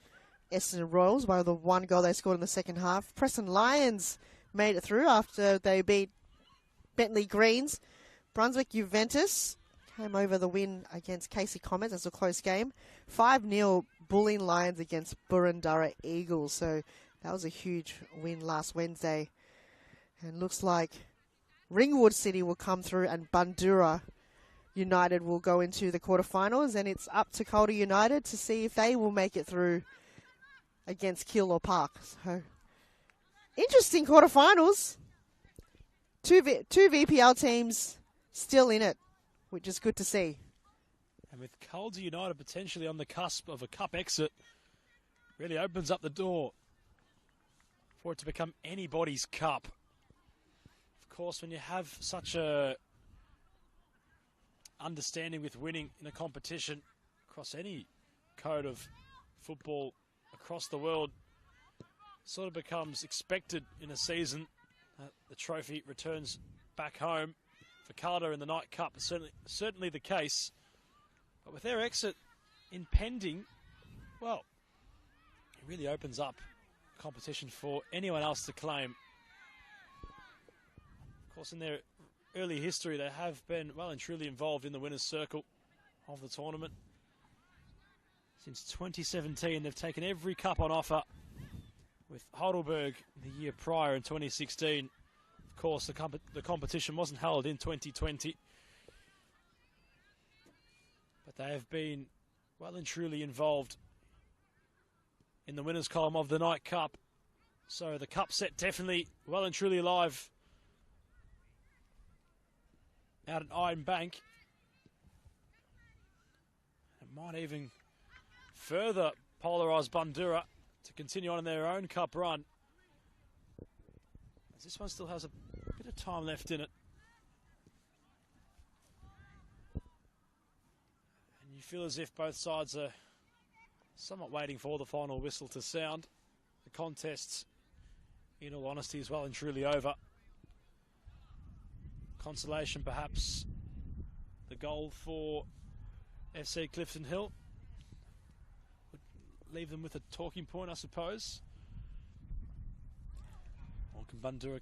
Essendon Royals by the 1 goal they scored in the second half. Preston Lions made it through after they beat Bentley Greens. Brunswick Juventus came over the win against Casey Comets. That's a close game. 5-0 Bulleen Lions against Bundoora Eagles. So that was a huge win last Wednesday. And looks like Ringwood City will come through and Bandura United will go into the quarterfinals. And it's up to Calder United to see if they will make it through against Keilor Park. So interesting quarterfinals. Two VPL teams still in it, which is good to see. And with Coldsey United potentially on the cusp of a cup exit, really opens up the door for it to become anybody's cup. Of course, when you have such a understanding with winning in a competition across any code of football across the world, sort of becomes expected in a season. The trophy returns back home. For Calder in the Night Cup, it's certainly the case. But with their exit impending, well, it really opens up competition for anyone else to claim. Of course, in their early history, they have been well and truly involved in the winner's circle of the tournament. Since 2017, they've taken every cup on offer, with Heidelberg the year prior in 2016. Of course, the competition wasn't held in 2020. But they have been well and truly involved in the winners column of the Night Cup. So the cup set definitely well and truly alive out at Iron Bank. It might even further polarise Bundoora to continue on in their own cup run, as this one still has a bit of time left in it. And you feel as if both sides are somewhat waiting for the final whistle to sound. The contest, in all honesty, is well and truly over. Consolation, perhaps, the goal for FC Clifton Hill would leave them with a talking point, I suppose. Or can Bandura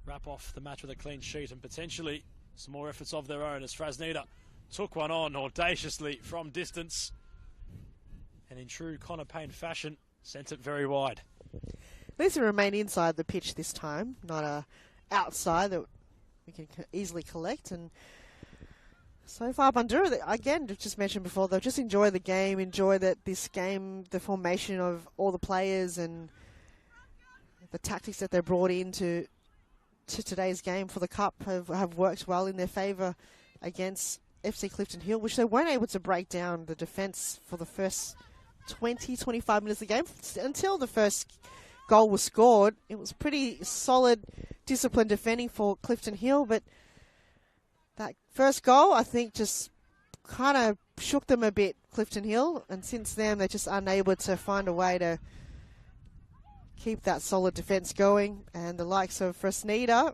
wrap off the match with a clean sheet and potentially some more efforts of their own, as Frasnita took one on audaciously from distance and in true Connor Payne fashion sent it very wide. At least we remain inside the pitch this time, not outside that we can easily collect. And so far, Bandura, again, just mentioned before, they'll just enjoy the game, enjoy that this game, the formation of all the players and the tactics that they brought into today's game for the Cup have worked well in their favour against FC Clifton Hill, which they weren't able to break down the defence for the first 20-25 minutes of the game. Until the first goal was scored, it was pretty solid, disciplined defending for Clifton Hill, but that first goal, I think, just kind of shook them a bit, Clifton Hill, and since then they're just unable to find a way to keep that solid defence going, and the likes of Frasnita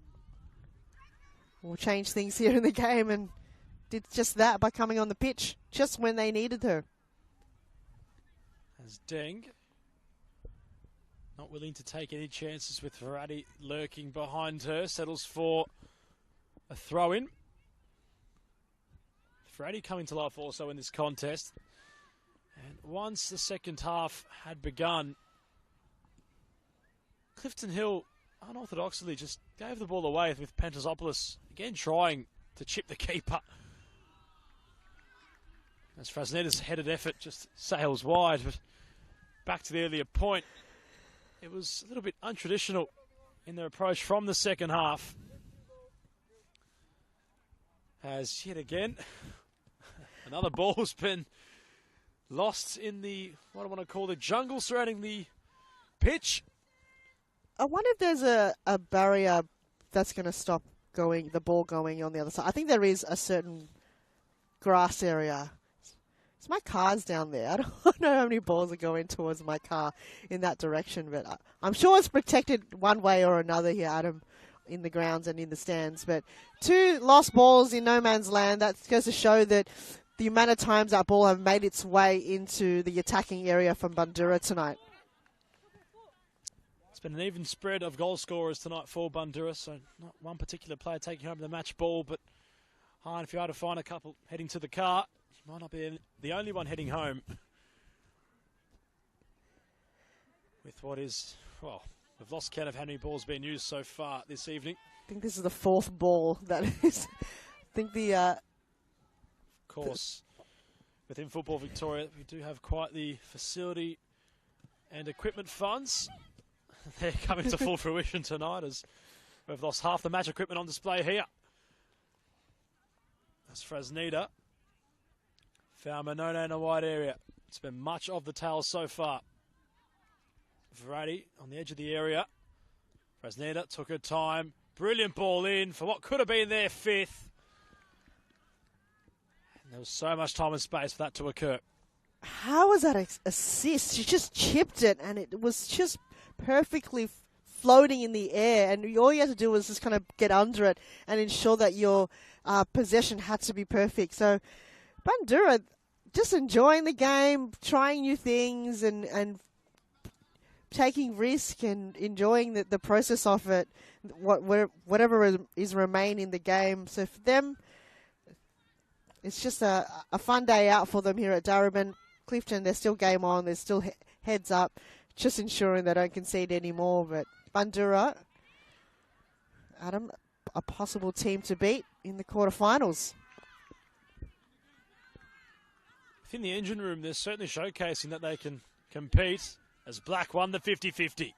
will change things here in the game and did just that by coming on the pitch just when they needed her. As Deng, not willing to take any chances with Verratti lurking behind her, settles for a throw-in. Verratti coming to life also in this contest. And once the second half had begun, Clifton Hill unorthodoxly just gave the ball away, with Pantazopoulos again trying to chip the keeper. As Frasnita's headed effort just sails wide, but back to the earlier point, it was a little bit untraditional in their approach from the second half. As yet again, another ball's been lost in the, what I want to call, the jungle surrounding the pitch. I wonder if there's a barrier that's going to stop the ball going on the other side. I think there is a certain grass area. So my car's down there. I don't know how many balls are going towards my car in that direction, but I'm sure it's protected one way or another here, Adam, in the grounds and in the stands. But 2 lost balls in no man's land. That goes to show that the amount of times that ball have made its way into the attacking area from Bandura tonight. It's been an even spread of goal scorers tonight for Bandura, so not one particular player taking home the match ball, but Hein, if you are to find a couple heading to the car, you might not be the only one heading home with what is, well, we've lost count of how many balls been used so far this evening. I think this is the 4th ball that is. I think of course, within Football Victoria, we do have quite the facility and equipment funds. they're coming to full fruition tonight as we've lost half the match equipment on display here. As Fresneda found Manone in a wide area. It's been much of the tail so far. Verratti on the edge of the area. Fresneda took her time. Brilliant ball in for what could have been their fifth. And there was so much time and space for that to occur. How was that assist? She just chipped it, and it was just perfectly floating in the air. And all you had to do was just kind of get under it and ensure that your possession had to be perfect. So Bandura just enjoying the game, trying new things, and taking risk and enjoying the process of it, whatever is remain in the game. So for them, it's just a fun day out for them here at Darebin. Clifton, they're still game on, they're still heads up, just ensuring they don't concede anymore. But Bandura, Adam, a possible team to beat in the quarterfinals. Within the engine room, they're certainly showcasing that they can compete, as Black won the 50-50.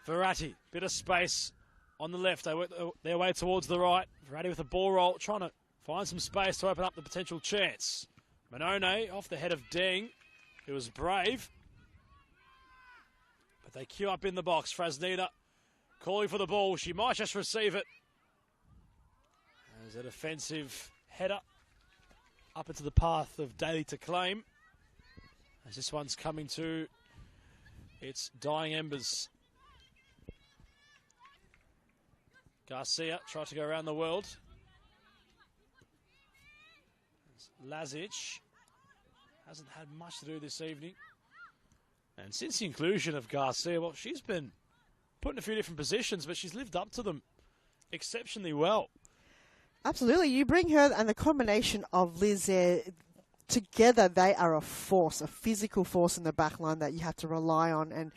Verratti, bit of space on the left. They work their way towards the right. Verratti with a ball roll, trying to find some space to open up the potential chance. Manone off the head of Deng, who was brave. But they queue up in the box. Fresneda calling for the ball. She might just receive it. There's a defensive header up into the path of Daly to claim. As this one's coming to its dying embers. Garcia tried to go around the world. Lazic hasn't had much to do this evening. And since the inclusion of Garcia, well, she's been put in a few different positions, but she's lived up to them exceptionally well. Absolutely. You bring her and the combination of Liz there, together they are a force, a physical force in the back line that you have to rely on. And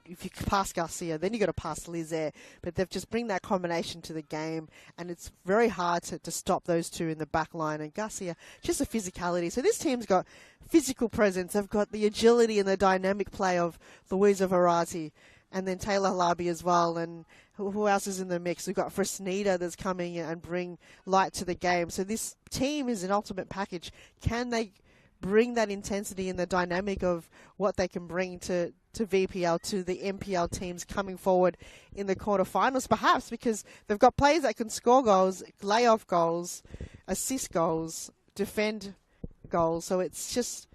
if you pass Garcia, then you've got to pass Liz there. But they've just bring that combination to the game, and it's very hard to stop those two in the back line. And Garcia, just a physicality. So this team's got physical presence. They've got the agility and the dynamic play of Louisa Verratti, and then Taylor Halabi as well. And who else is in the mix? We've got Fresneda that's coming and bring light to the game. So this team is an ultimate package. Can they bring that intensity and the dynamic of what they can bring to VPL, to the MPL teams coming forward in the quarterfinals? Perhaps because they've got players that can score goals, lay off goals, assist goals, defend goals. So it's just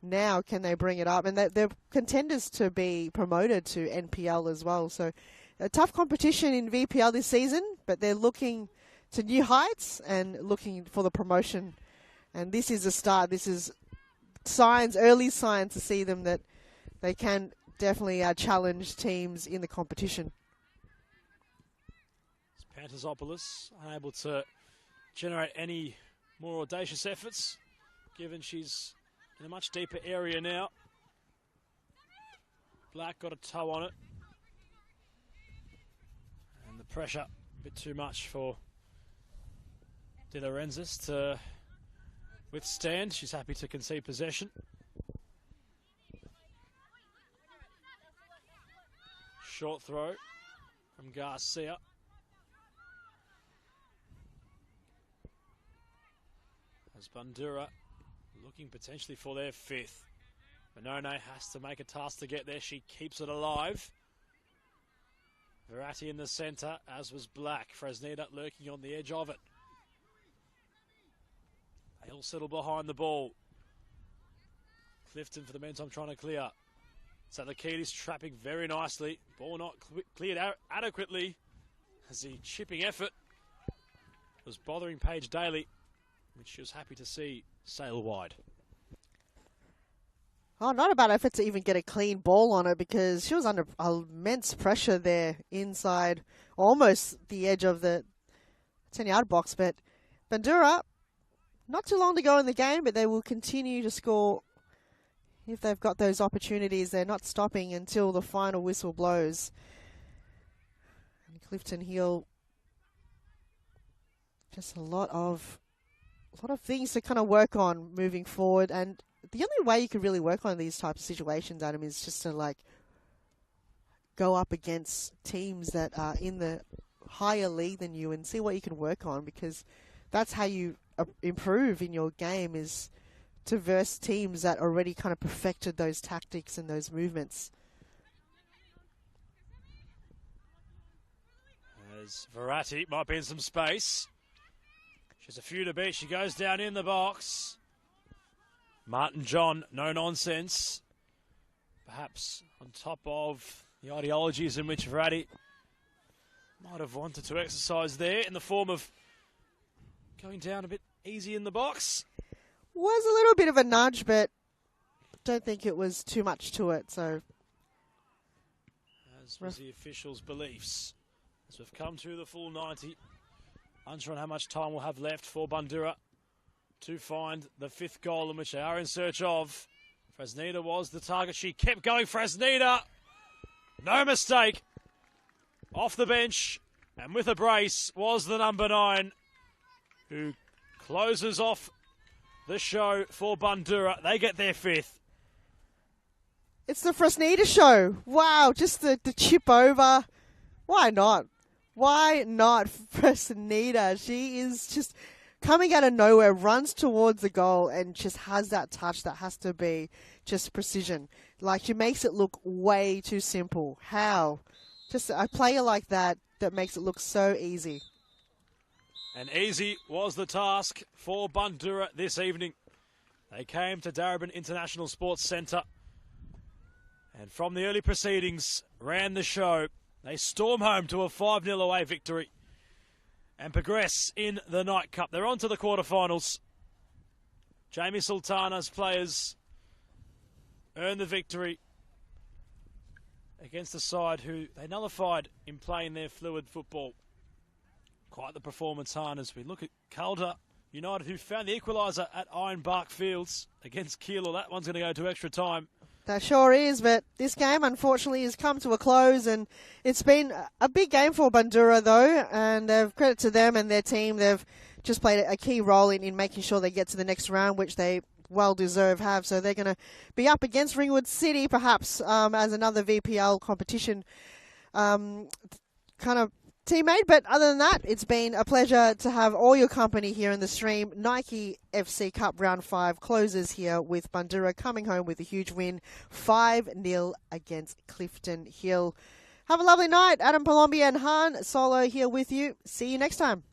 now can they bring it up? And they're contenders to be promoted to NPL as well. So a tough competition in VPL this season, but they're looking to new heights and looking for the promotion. And this is a start. This is signs, early signs to see them that they can definitely challenge teams in the competition. Pantasopoulos unable to generate any more audacious efforts, given she's in a much deeper area now. Black got a toe on it. And the pressure a bit too much for De Lorensis to withstand. She's happy to concede possession. Short throw from Garcia. As Bandura looking potentially for their fifth. Manone has to make a task to get there. She keeps it alive. Verratti in the centre, as was Black. Fresneda lurking on the edge of it. They all settle behind the ball. Clifton for the meantime trying to clear. Salakidis trapping very nicely. Ball not cleared adequately as the chipping effort was bothering Paige Daly, which she was happy to see sail wide. Oh, not a bad effort to even get a clean ball on it, because she was under immense pressure there inside, almost the edge of the 10-yard box. But Bandura, not too long to go in the game, but they will continue to score if they've got those opportunities. They're not stopping until the final whistle blows. And Clifton Hill, just a lot of things to kind of work on moving forward. And the only way you can really work on these types of situations, Adam, is just to go up against teams that are in the higher league than you and see what you can work on, because that's how you improve in your game, is to verse teams that already kind of perfected those tactics and those movements. As Verratti might be in some space. She's a few to beat. She goes down in the box. Martin John, no nonsense. Perhaps on top of the ideologies in which Verratti might have wanted to exercise there, in the form of going down a bit easy in the box. Was a little bit of a nudge, but don't think it was too much to it. So, as was the officials' beliefs. As we've come through the full 90, unsure on how much time we'll have left for Bandura to find the 5th goal, in which they are in search of. Fresneda was the target. She kept going. Fresneda, no mistake. Off the bench and with a brace was the number 9, who closes off the show for Bundoora. They get their 5th. It's the Fresneda show. Wow, just the chip over. Why not? Why not Fresneda? She is just coming out of nowhere, runs towards the goal and just has that touch that has to be just precision. Like, she makes it look way too simple. How? Just a player like that makes it look so easy. And easy was the task for Bandura this evening. They came to Darebin International Sports Centre and from the early proceedings ran the show. They storm home to a 5-0 away victory and progress in the Night Cup. They're on to the quarterfinals. Jamie Sultana's players earn the victory against the side who they nullified in playing their fluid football. Quite the performance, Han, as we look at Calder United, who found the equaliser at Ironbark Fields against Keilor. That one's going to go to extra time. That sure is, but this game, unfortunately, has come to a close, and it's been a big game for Bandura, though, and credit to them and their team. They've just played a key role in making sure they get to the next round, which they well-deserved have. So they're going to be up against Ringwood City, perhaps, as another VPL competition kind of teammate. But other than that, it's been a pleasure to have all your company here in the stream. Nike FC Cup Round 5 closes here with Bandura coming home with a huge win, 5-0 against Clifton Hill. Have a lovely night. Adam Palombi and Han Solo here with you. See you next time.